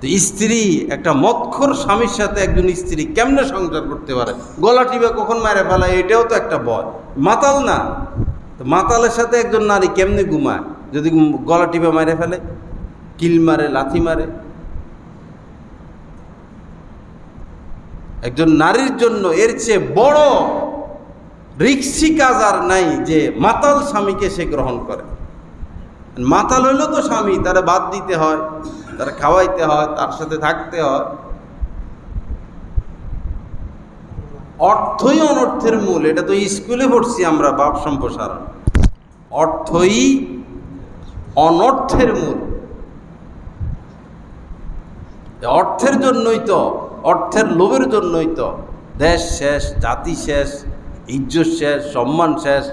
তো স্ত্রী, একটা মদখোর স্বামীর সাথে একজন স্ত্রী কেমনে সংসার করতে পারে? গলা টিপে কখন মারে ফেলায়, এটাও তো একটা ভয়। মাতাল না, তো মাতালের সাথে একজন নারী কেমনে ঘুমায় যদি গলা টিপে মারে ফেলে, কিল মারে, লাথি মারে? একজন নারীর জন্য এর চেয়ে বড় রিক্সি কাজ আর নাই যে মাতাল স্বামীকে সে গ্রহণ করে। মাতাল হইল তো স্বামী, তারা বাদ দিতে হয়, তারা খাওয়াইতে হয়, তার সাথে থাকতে হয়। অর্থই অনর্থের মূল, এটা তো স্কুলে পড়ছি আমরা, বাপ সম্প্রসারণ। অর্থই অনর্থের মূল। অর্থের জন্যই তো, অর্থের লোভের জন্যই তো দেশ শেষ, জাতি শেষ, ইজ্জত শেষ, সম্মান শেষ।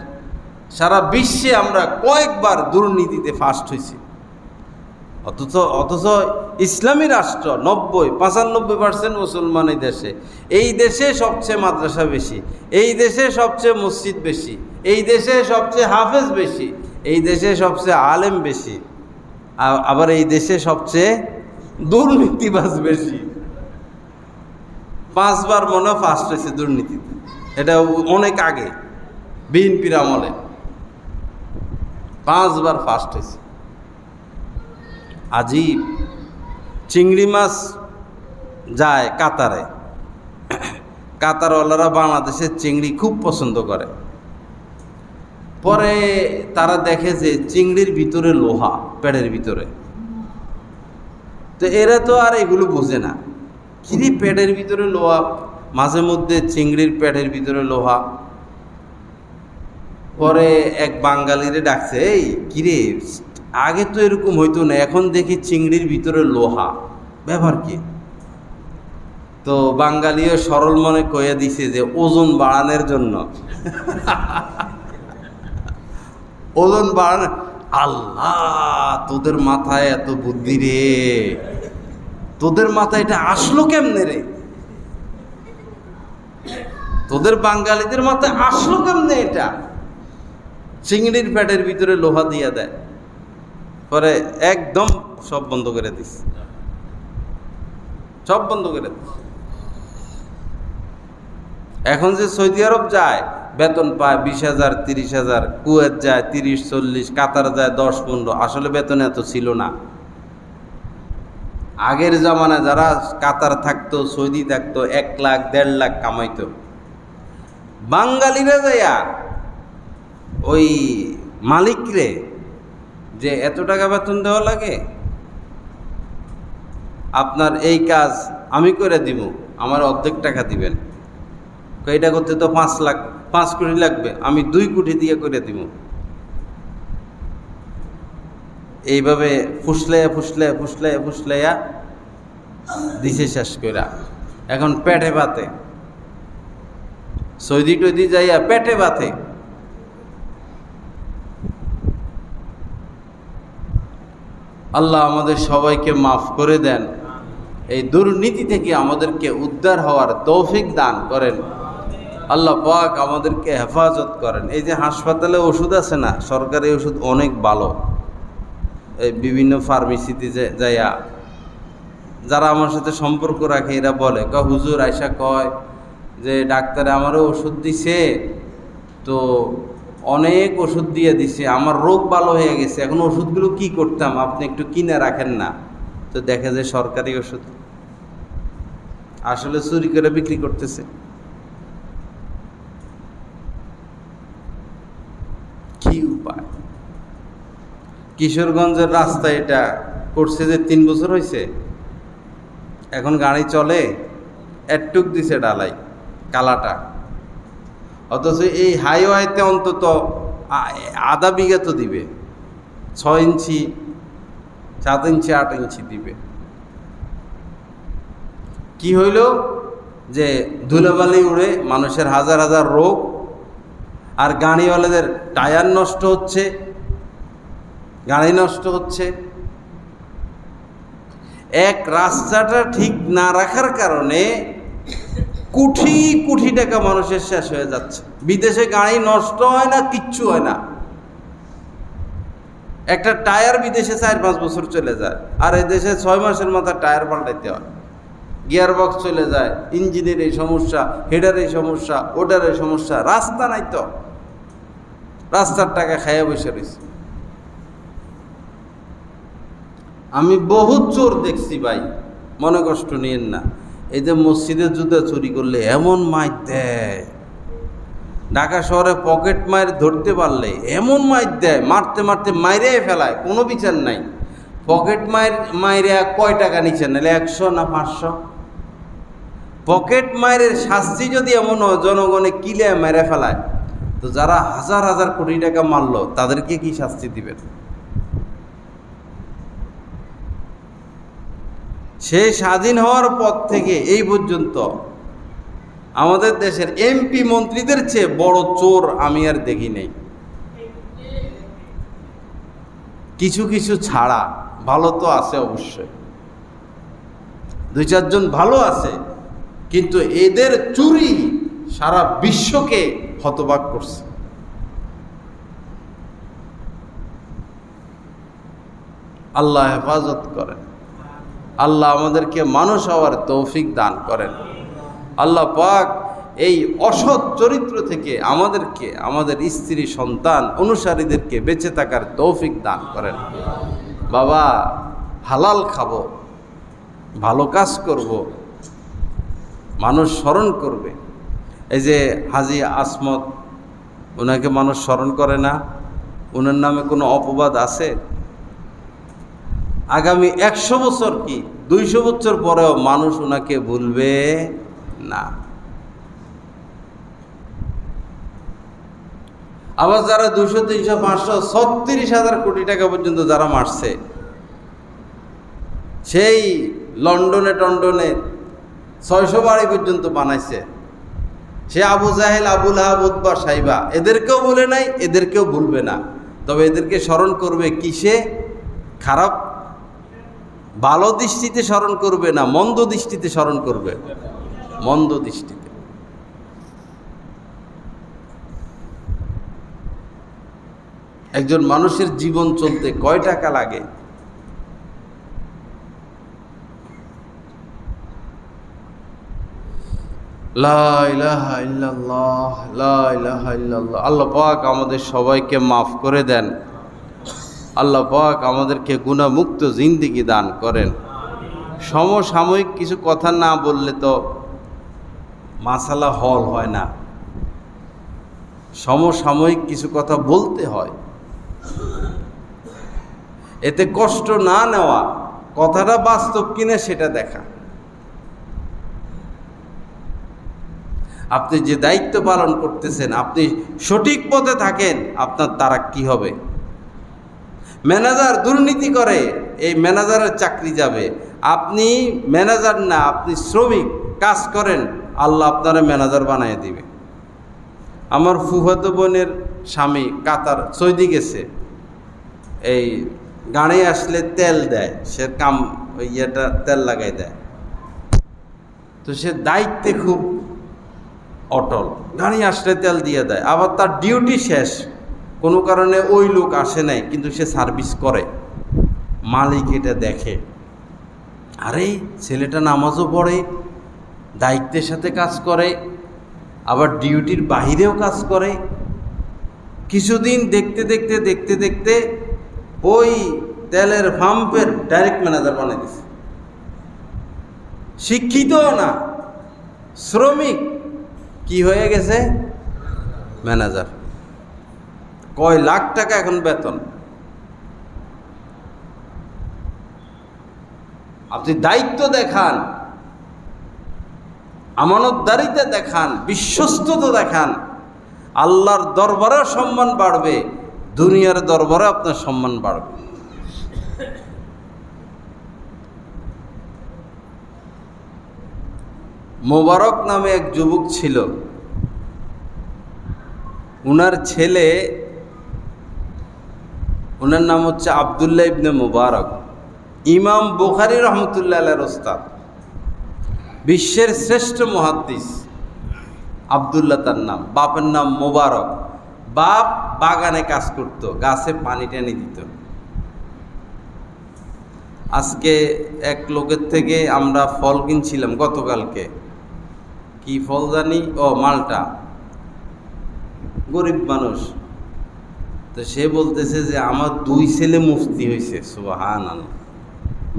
সারা বিশ্বে আমরা কয়েকবার দুর্নীতিতে ফার্স্ট হয়েছি, অথচ ইসলামী রাষ্ট্র 95% মুসলমান এই দেশে। এই দেশে সবচেয়ে মাদ্রাসা বেশি, এই দেশে সবচেয়ে মসজিদ বেশি, এই দেশে সবচেয়ে হাফেজ বেশি, এই দেশে সবচেয়ে আলেম বেশি, আবার এই দেশে সবচেয়ে দুর্নীতিবাজ বেশি। 5 বার মনে ফার্স্ট হয়েছে দুর্নীতিতে, এটা অনেক আগে বিএনপির আমলে 5 বার ফার্স্ট হয়েছে। আজীব। চিংড়ি মাছ যায় কাতারে, কাতারওয়ালারা বাংলাদেশের চিংড়ি খুব পছন্দ করে। পরে তারা দেখে যে চিংড়ির ভিতরে লোহা, পেটের ভিতরে। তো এরা তো আর এগুলো বোঝে না, কিরে পেটের ভিতরে লোহা, মাঝে মধ্যে চিংড়ির পেটের ভিতরে লোহা। পরে এক বাঙালিরে ডাকছে, এই কিরে, আগে তো এরকম হইতো না, এখন দেখি চিংড়ির ভিতরে লোহা, ব্যাপার কি? তো বাঙালিও সরল মনে কয়ে দিছে যে ওজন বাড়ানোর জন্য। ওজন বাড়ানো। আল্লাহ, তোদের মাথায় এত বুদ্ধি রে, তোদের মাথায় এটা আসলো কেমনে রে? তোদের বাঙালিদের মাথায় আসলো কেমনে এটা? চিংড়ির পেটের ভিতরে লোহা দিয়া দেয়। পরে একদম সব বন্ধ করে দিস, সব বন্ধ করে দিস। এখন যে সৌদি আরব যায়, বেতন পায় 20,000, 30,000, কুয়েত যায় 30-40, কাতার যায় 10-15। আসলে বেতন এত ছিল না। আগের জামানায় যারা কাতার থাকতো, সৌদি থাকতো, 1 লাখ 1.5 লাখ কামাইতো। বাঙালিরা যাইয়া ওই মালিকরে যে এত টাকা বেতন দেওয়া লাগে, আপনার এই কাজ আমি করে দিব, আমার অর্ধেক টাকা দিবেন। এটা করতে তো 5 কোটি লাগবে, আমি 2 কোটি দিয়ে করে দিব। এইভাবে ফুসলাইয়া দিছে শেষ কইরা। এখন পেটে ভাতে, সৌদি টদি যাইয়া পেটে ভাতে। আল্লাহ আমাদের সবাইকে মাফ করে দেন, এই দুর্নীতি থেকে আমাদেরকে উদ্ধার হওয়ার তৌফিক দান করেন। আল্লাহ পাক আমাদেরকে হেফাজত করেন। এই যে হাসপাতালে ওষুধ আছে না, সরকারি ওষুধ অনেক ভালো। এই বিভিন্ন ফার্মেসিতে যাইয়া যারা আমার সাথে সম্পর্ক রাখে, এরা বলে, হুজুর আয়সা কয় যে ডাক্তারে আমারও ওষুধ দিছে, তো অনেক ওষুধ দিয়ে দিছে, আমার রোগ ভালো হয়ে গেছে, এখন ওষুধগুলো কি করতাম, আপনি একটু কিনে রাখেন না। তো দেখে যে সরকারি ওষুধ আসলে চুরি করে বিক্রি করতেছে। কি উপায়? কিশোরগঞ্জের রাস্তা এটা করছে যে 3 বছর হয়েছে, এখন গাড়ি চলে, একটুক দিছে ডালাই কালাটা। অথচ এই হাইওয়েতে অন্তত আধা বিঘা তো দিবে, 6 ইঞ্চি, 7 ইঞ্চি, 8 ইঞ্চি দিবে। কি হইল যে ধুলাবালি উড়ে মানুষের হাজার হাজার রোগ, আর গাড়িওয়ালাদের টায়ার নষ্ট হচ্ছে, গাড়ি নষ্ট হচ্ছে। এক রাস্তাটা ঠিক না রাখার কারণে কোটি কোটি টাকা মানুষের শেষ হয়ে যাচ্ছে। বিদেশে গাড়ি নষ্ট হয় না, কিচ্ছু হয় না, একটা টায়ার বিদেশে 4-5 বছর চলে যায়, আর এই দেশে 6 মাসের মাথায় টায়ার পাল্টাইতে হয়। গিয়ার বক্স চলে যায়, ইঞ্জিনের এই সমস্যা, হেডার এই সমস্যা, ওটার এই সমস্যা, রাস্তা নাই তো, রাস্তার টাকা খাইয়া বসে রয়েছে। আমি বহুত চোর দেখছি ভাই, মনে কষ্ট নিয়েন না। এই যে মসজিদের জুতা চুরি করলে এমন মাইর দেয়, ঢাকা শহরে পকেট মায়ের ধরতে পারলে এমন মাইর দেয়, মারতে মারতে মাইরে ফেলায়, কোনো বিচার নাই। পকেট মাইরে কয় টাকা নিচ্ছেন, নাহলে 100 না 500? পকেট মায়ের শাস্তি যদি এমন হয় জনগণে কিলে মেরে ফেলায়, তো যারা হাজার হাজার কোটি টাকা মারলো তাদেরকে কি শাস্তি দিবেন? সে স্বাধীন হওয়ার পর থেকে এই পর্যন্ত আমাদের দেশের এমপি মন্ত্রীদের চেয়ে বড় চোর আমি আর দেখি নাই। কিছু কিছু ছাড়া, ভালো তো আছে অবশ্যই, 2-4 জন ভালো আছে, কিন্তু এদের চুরি সারা বিশ্বকে হতবাক করছে। আল্লাহ হেফাজত করেন, আল্লাহ আমাদেরকে মানুষ হওয়ার তৌফিক দান করেন। আল্লাহ পাক এই অসৎ চরিত্র থেকে আমাদেরকে, আমাদের স্ত্রী সন্তান অনুসারীদেরকে বেঁচে থাকার তৌফিক দান করেন। বাবা, হালাল খাবো, ভালো কাজ করব, মানুষ স্মরণ করবে। এই যে হাজী আসমত, ওনাকে মানুষ স্মরণ করে না, ওনার নামে কোনো অপবাদ আছে? আগামী 100 বছর কি 200 বছর পরেও মানুষ ওনাকে ভুলবে না। আবার যারা 200, 300, 500, 36,000 কোটি টাকা পর্যন্ত যারা মারছে, সেই লন্ডনে টন্ডনে 600 বাড়ি পর্যন্ত বানাইছে, সে আবু জাহেল, আবু লাহাব, উতবা, সাইবা, এদেরকেও বলে নাই, এদেরকেও ভুলবে না। তবে এদেরকে স্মরণ করবে কিসে? খারাপ, ভালো দৃষ্টিতে স্মরণ করবে না, মন্দ দৃষ্টিতে স্মরণ করবে, মন্দ দৃষ্টিতে। একজন মানুষের জীবন চলতে কয় টাকা লাগে? লা ইলাহা ইল্লাল্লাহ, লা ইলাহা ইল্লাল্লাহ। আল্লাহ পাক আমাদের সবাইকে মাফ করে দেন। আল্লাহ পাক আমাদেরকে গুনাহমুক্ত জিন্দেগি দান করেন। সমসাময়িক কিছু কথা না বললে তো মাসালা হল হয় না, সমসাময়িক কিছু কথা বলতে হয়। এতে কষ্ট না নেওয়া, কথাটা বাস্তব কিনা সেটা দেখা। আপনি যে দায়িত্ব পালন করতেছেন, আপনি সঠিক পথে থাকেন, আপনার তারাক্কি হবে। ম্যানেজার দুর্নীতি করে, এই ম্যানেজারের চাকরি যাবে। আপনি ম্যানেজার না, আপনি শ্রমিক, কাজ করেন, আল্লাহ আপনারা ম্যানেজার বানিয়ে দিবে। আমার ফুফাতো বোনের স্বামী কাতার, সৌদি গেছে, এই গাড়ি আসলে তেল দেয়, সে কাম ওই ইয়েটা তেল লাগাই দেয়, তো সে দায়িত্বে খুব অটল, গাড়ি আসলে তেল দিয়ে দেয়। আবার তার ডিউটি শেষ, কোনো কারণে ওই লোক আসে নাই, কিন্তু সে সার্ভিস করে, মালিক এটা দেখে, আরে ছেলেটা নামাজও পড়ে, দায়িত্বের সাথে কাজ করে, আবার ডিউটির বাহিরেও কাজ করে। কিছুদিন দেখতে দেখতে দেখতে দেখতে ওই তেলের পাম্পের ডাইরেক্ট ম্যানেজার বানিয়ে দিছে। শিক্ষিতও না, শ্রমিক, কি হয়ে গেছে? ম্যানেজার। কয় লাখ টাকা এখন বেতন। আপনি দায়িত্ব দেখান, আমানতদারিতা দেখান, বিশ্বস্ততা দেখান, আল্লাহর দরবারেও সম্মান বাড়বে, দুনিয়ার দরবারে আপনার সম্মান বাড়বে। মোবারক নামে এক যুবক ছিল, উনার ছেলে, উনার নাম হচ্ছে আব্দুল্লাহ ইবনে মুবারক, ইমাম বুখারী রহমতুল্লাহ আলাইহির ওস্তাদ, বিশ্বের শ্রেষ্ঠ মুহাদ্দিস। আব্দুল্লাহ তার নাম, বাপের নাম মোবারক। বাপ বাগানে কাজ করত, গাছে পানি টানি দিত, আজকে এক লোকের থেকে আমরা ফল কিনছিলাম গতকালকে, কি ফল জানি, মালটা। গরিব মানুষ, তো সে বলতেছে যে আমার 2 ছেলে মুফতি হয়েছে, সুবহানাল্লাহ,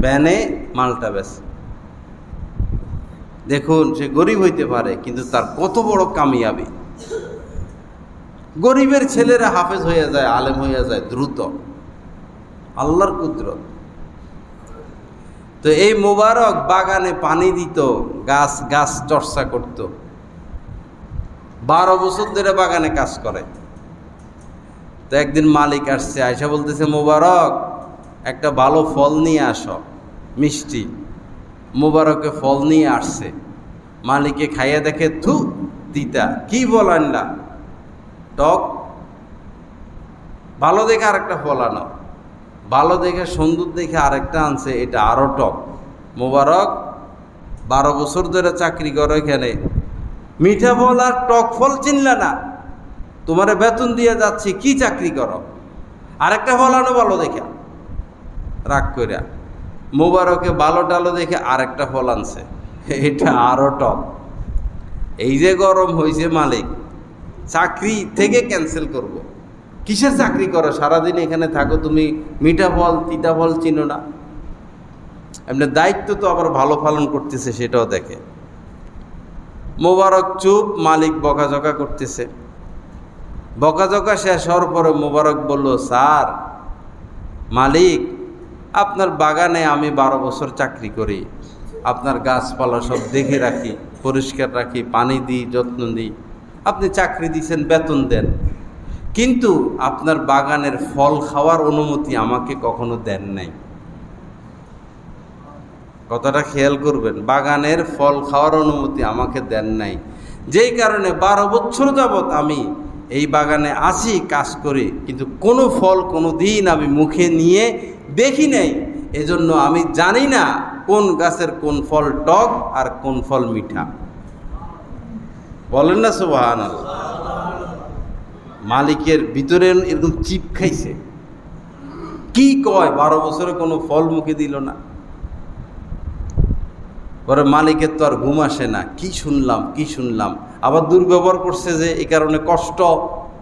ব্যানে মালটা বেচে। দেখুন, সে গরিব হইতে পারে কিন্তু তার কত বড় কামিয়াবি। গরিবের ছেলেরা হাফেজ হয়ে যায়, আলেম হয়ে যায় দ্রুত, আল্লাহর কুদরত। তো এই মোবারক বাগানে পানি দিত, গাছ চর্চা করত, 12 বছর ধরে বাগানে কাজ করে। তো একদিন মালিক আসছে, আয়সা বলতেছে, মোবারক একটা ভালো ফল নিয়ে আসো, মিষ্টি। মোবারকে ফল নিয়ে আসছে, মালিকে খাইয়া দেখে, থু, তিতা, কি ফল আনলা, টক। ভালো দেখে আরেকটা ফল আনো, ভালো দেখে সুন্দর দেখে আরেকটা আনছে, এটা আরো টক। মোবারক 12 বছর ধরে চাকরি করো এখানে, মিঠা ফল আর টক ফল চিনলা না, তোমারে বেতন দিয়ে যাচ্ছি, কি চাকরি করো, আরেকটা ফল আনো ভালো দেখে। রাগ কইরা মোবারকে ভালো টালো দেখে আরেকটা ফল আনছে, এটা আরো টক। এই যে গরম হয়েছে, মালিক চাকরি থেকে ক্যান্সেল করব। কিসের চাকরি করো, সারাদিন এখানে থাকো, তুমি মিঠা ফল তিতা ফল চিনো না। এমনি দায়িত্ব তো আবার ভালো পালন করতেছে, সেটাও দেখে। মোবারক চুপ, মালিক বকাঝকা করতেছে। বকাঝকা শেষ হওয়ার পরে মোবারক বলল, স্যার, মালিক, আপনার বাগানে আমি 12 বছর চাকরি করি, আপনার গাছপালা সব দেখে রাখি, পরিষ্কার রাখি, পানি দিই, যত্ন দিই। আপনি চাকরি দিয়েছেন, বেতন দেন, কিন্তু আপনার বাগানের ফল খাওয়ার অনুমতি আমাকে কখনো দেন নাই। কথাটা খেয়াল করবেন, বাগানের ফল খাওয়ার অনুমতি আমাকে দেন নাই, যেই কারণে 12 বছর যাবৎ আমি এই বাগানে আসি, কাজ করি, কিন্তু কোনো ফল কোনো দিন আমি মুখে নিয়ে দেখি নাই। এজন্য আমি জানি না কোন গাছের কোন ফল টক আর কোন ফল মিঠা। বলেন না সুবহানাল্লাহ। মালিকের ভিতরে এরকম চিপ খাইছে, কি কয়, 12 বছরে কোনো ফল মুখে দিল না। পরে মালিকের তো আর ঘুম আসে না, কি শুনলাম, আবার দুর্ব্যবহার করছে, যে এই কারণে কষ্ট,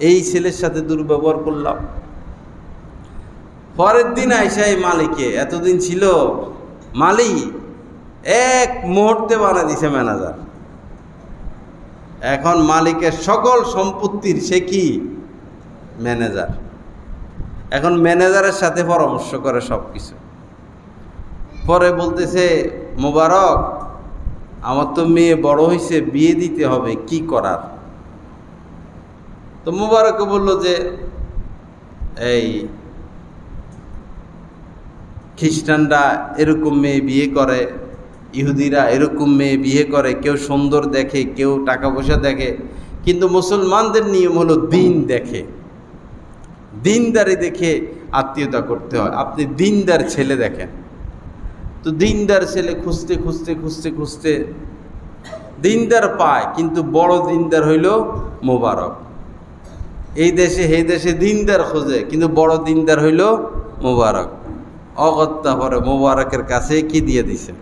এই ছেলের সাথে দুর্ব্যবহার করলাম। পরের দিন আইসা এই মালিকে, এতদিন ছিল মালিক, এক মুহূর্তে বানিয়ে দিছে ম্যানেজার। এখন মালিকের সকল সম্পত্তির সে কি ম্যানেজার। এখন ম্যানেজারের সাথে পরামর্শ করে সব কিছু। পরে বলতেছে, মোবারক, আমার তো মেয়ে বড় হয়েছে, বিয়ে দিতে হবে, কি করার? তো মোবারককে বলল যে, এই খ্রিস্টানরা এরকম মেয়ে বিয়ে করে, ইহুদিরা এরকম মেয়ে বিয়ে করে, কেউ সুন্দর দেখে, কেউ টাকা পয়সা দেখে, কিন্তু মুসলমানদের নিয়ম হলো দিন দেখে, দিনদারি দেখে আত্মীয়তা করতে হয়। আপনি দিনদার ছেলে দেখেন। তো দিনদার ছেলে খুঁজতে দিনদার পায়, কিন্তু বড় দিনদার হইল মোবারক। এই দেশে দিনদার খোঁজে, কিন্তু বড় দিনদার হইল মোবারক। অগত্যা পরে মোবারকের কাছে কি দিয়ে দিছে,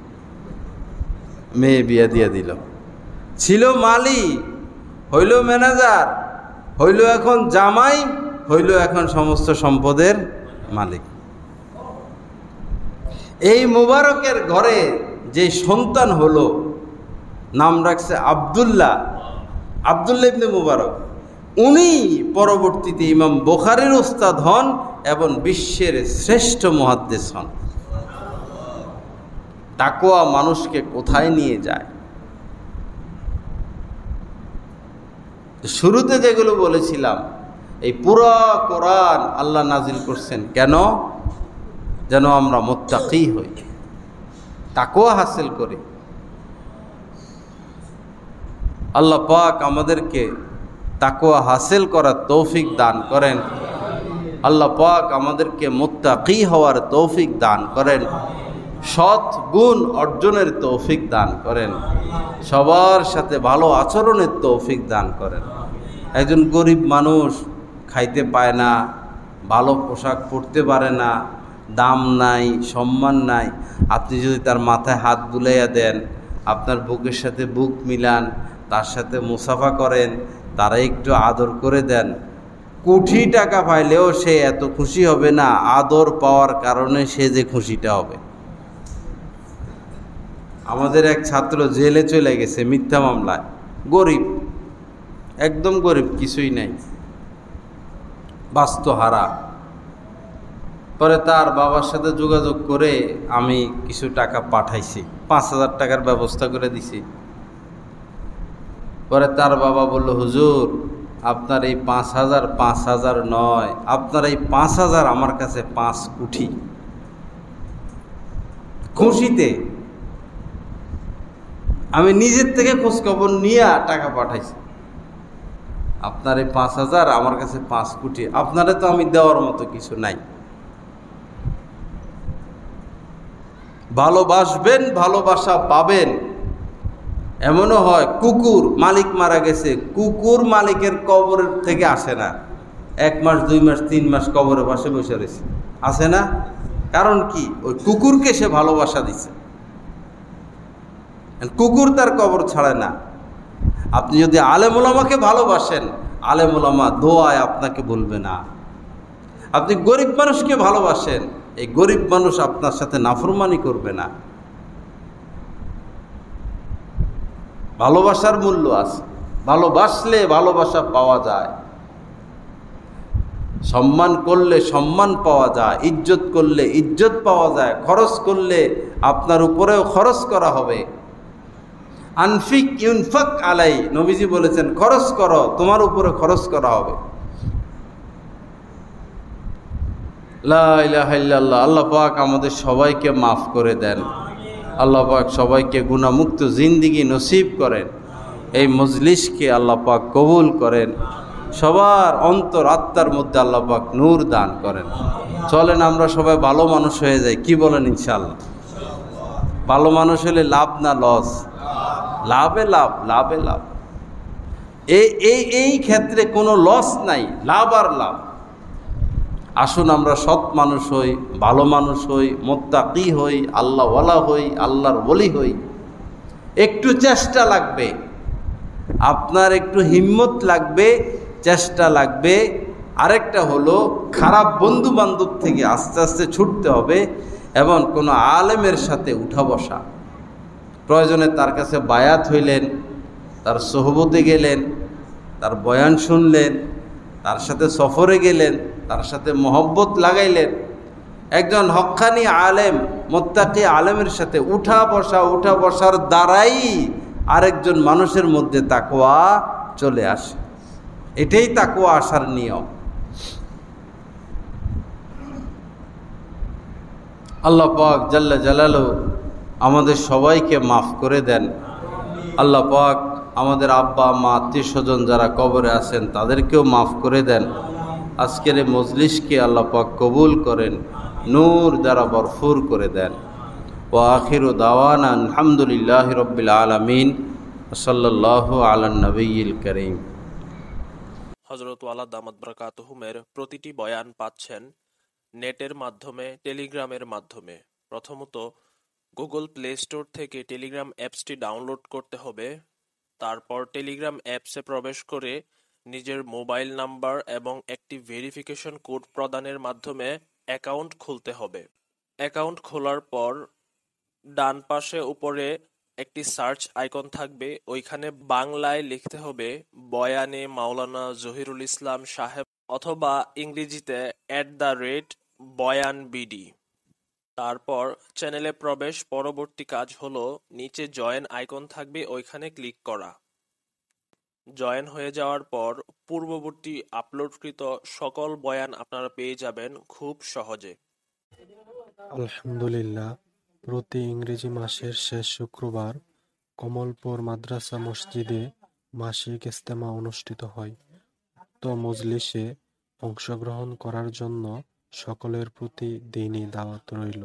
মেয়ে বিয়া দিয়ে দিল। ছিল মালি, হইল ম্যানেজার, হইল এখন জামাই, হইল এখন সমস্ত সম্পদের মালিক। এই মোবারকের ঘরে যে সন্তান হলো, নাম রাখছে আব্দুল্লাহ ইবনে মুবারক। উনি পরবর্তীতে ইমাম বুখারীর উস্তাদ হন এবং বিশ্বের শ্রেষ্ঠ মুহাদ্দিস হন। তাকওয়া মানুষকে কোথায় নিয়ে যায়। শুরুতে যেগুলো বলেছিলাম, এই পুরো কোরআন আল্লাহ নাজিল করছেন কেন? যেন আমরা মুত্তাকি হই, তাকওয়া হাসিল করি। আল্লাহ পাক আমাদেরকে তাকওয়া হাসিল করার তৌফিক দান করেন। আল্লাহ পাক আমাদেরকে মুত্তাকি হওয়ার তৌফিক দান করেন, সৎ গুণ অর্জনের তৌফিক দান করেন, সবার সাথে ভালো আচরণের তৌফিক দান করেন। একজন গরিব মানুষ খাইতে পায় না, ভালো পোশাক পরতে পারে না, দাম নাই, সম্মান নাই। আপনি যদি তার মাথায় হাত বুলাইয়া দেন, আপনার বুকের সাথে বুক মিলান, তার সাথে মুসাফা করেন, তারা একটু আদর করে দেন, কোটি টাকা পাইলেও সে এত খুশি হবে না আদর পাওয়ার কারণে সে যে খুশিটা হবে। আমাদের এক ছাত্র জেলে চলে গেছে মিথ্যা মামলায়, গরিব, একদম গরিব, কিছুই নাই, বাস্তুহারা। পরে তার বাবার সাথে যোগাযোগ করে আমি কিছু টাকা পাঠাইছি, 5,000 টাকার ব্যবস্থা করে দিছি। পরে তার বাবা বলল, হুজুর আপনার এই 5,000 নয়, আপনার এই 5,000 আমার কাছে 5 কোটি। খুশিতে আমি নিজের থেকে খোঁজখবর নিয়ে টাকা পাঠাইছি। আপনার এই 5,000 আমার কাছে 5 কোটি, আপনারে তো আমি দেওয়ার মতো কিছু নাই। ভালোবাসবেন, ভালোবাসা পাবেন। এমনও হয় কুকুর, মালিক মারা গেছে, কুকুর মালিকের কবরের থেকে আসে না, 1 মাস 2 মাস 3 মাস কবরের পাশে বসে রয়েছে, আসে না। কারণ কি? ওই কুকুরকে সে ভালোবাসা দিছে। কুকুর তার কবর ছাড়ে না। আপনি যদি আলেম ওলামাকে ভালোবাসেন, আলেম ওলামা দোয়ায় আপনাকে বলবে না। আপনি গরিব মানুষকে ভালোবাসেন, এই গরিব মানুষ আপনার সাথে নাফরমানি করবে না। ভালোবাসার মূল্য আছে, ভালোবাসলে ভালোবাসা পাওয়া যায়, সম্মান করলে সম্মান পাওয়া যায়, ইজ্জত করলে ইজ্জত পাওয়া যায়, খরচ করলে আপনার উপরেও খরচ করা হবে। আনফিক ইউনফাক আলাই, নবীজি বলেছেন খরচ করো, তোমার উপরে খরচ করা হবে। লা ইলাহা ইল্লাল্লাহ। আল্লাহ পাক আমাদের সবাইকে মাফ করে দেন, আল্লাহ পাক সবাইকে গুনাহমুক্ত জিন্দিগি নসিব করেন, এই মজলিসকে আল্লাহ পাক কবুল করেন, সবার অন্তর আত্মার মধ্যে আল্লাহ পাক নূর দান করেন। চলেন আমরা সবাই ভালো মানুষ হয়ে যাই, কি বলেন? ইনশাআল্লাহ। ভালো মানুষ হলে লাভ না লস? লাভে লাভ, লাভে লাভ। এই ক্ষেত্রে কোনো লস নাই, লাভ আর লাভ। আসুন আমরা সৎ মানুষ হই, ভালো মানুষ হই, মুত্তাকি হই, আল্লাহওয়ালা হই, আল্লাহর ওলি হই। একটু চেষ্টা লাগবে, আপনার একটু হিম্মত লাগবে, চেষ্টা লাগবে। আরেকটা হলো খারাপ বন্ধু বান্ধব থেকে আস্তে আস্তে ছুটতে হবে, এবং কোনো আলেমের সাথে উঠা বসা। প্রয়োজনে তার কাছে বায়াত হইলেন, তার সোহবতে গেলেন, তার বয়ান শুনলেন, তার সাথে সফরে গেলেন, তার সাথে মহব্বত লাগাইলেন। একজন হক্কানি আলেম, মুত্তাকি আলেমের সাথে উঠা বসার দ্বারাই আরেকজন মানুষের মধ্যে তাকওয়া চলে আসে। এটাই তাকওয়া আসার নিয়ম। আল্লাহ পাক জাল্লা জালালু আমাদের সবাইকে মাফ করে দেন। আল্লাহ পাক আমাদের আব্বা মা আত্মীয় স্বজন যারা কবরে আছেন তাদেরকেও মাফ করে দেন। আজকের এই মজলিসকে আল্লাহ পাক কবুল করেন, নূর দ্বারা ভরপুর করে দেন। ওয়া আখিরু দাওয়ানা আলহামদুলিল্লাহি রাব্বিল আলামিন। সাল্লাল্লাহু আলান নবিয়্যিল কারীম। হযরত ওয়ালা দামাত বারাকাতুহুমের প্রতিটি বয়ান পাচ্ছেন নেটের মাধ্যমে, টেলিগ্রামের মাধ্যমে। প্রথমত গুগল প্লে স্টোর থেকে টেলিগ্রাম অ্যাপসটি ডাউনলোড করতে হবে। তারপর টেলিগ্রাম অ্যাপসে প্রবেশ করে নিজের মোবাইল নাম্বার এবং একটি ভেরিফিকেশন কোড প্রদানের মাধ্যমে অ্যাকাউন্ট খুলতে হবে। অ্যাকাউন্ট খোলার পর ডান পাশে উপরে একটি সার্চ আইকন থাকবে, ওইখানে বাংলায় লিখতে হবে বয়ানে মাওলানা জহিরুল ইসলাম সাহেব, অথবা ইংরেজিতে @বয়ানবিডি। তারপর চ্যানেলে প্রবেশ। পরবর্তী কাজ হলো নিচে জয়েন আইকন থাকবে, ওইখানে ক্লিক করা। জয়েন হয়ে যাওয়ার পর পূর্ববর্তী আপলোডকৃত সকল বয়ান আপনারা পেয়ে যাবেন খুব সহজে। আলহামদুলিল্লাহ, প্রতি ইংরেজি মাসের শেষ শুক্রবার কমলপুর মাদ্রাসা মসজিদে মাসিক ইজতেমা অনুষ্ঠিত হয়। উক্ত মজলিসে অংশগ্রহণ করার জন্য সকলের প্রতি দীনী দাওয়াত রইল।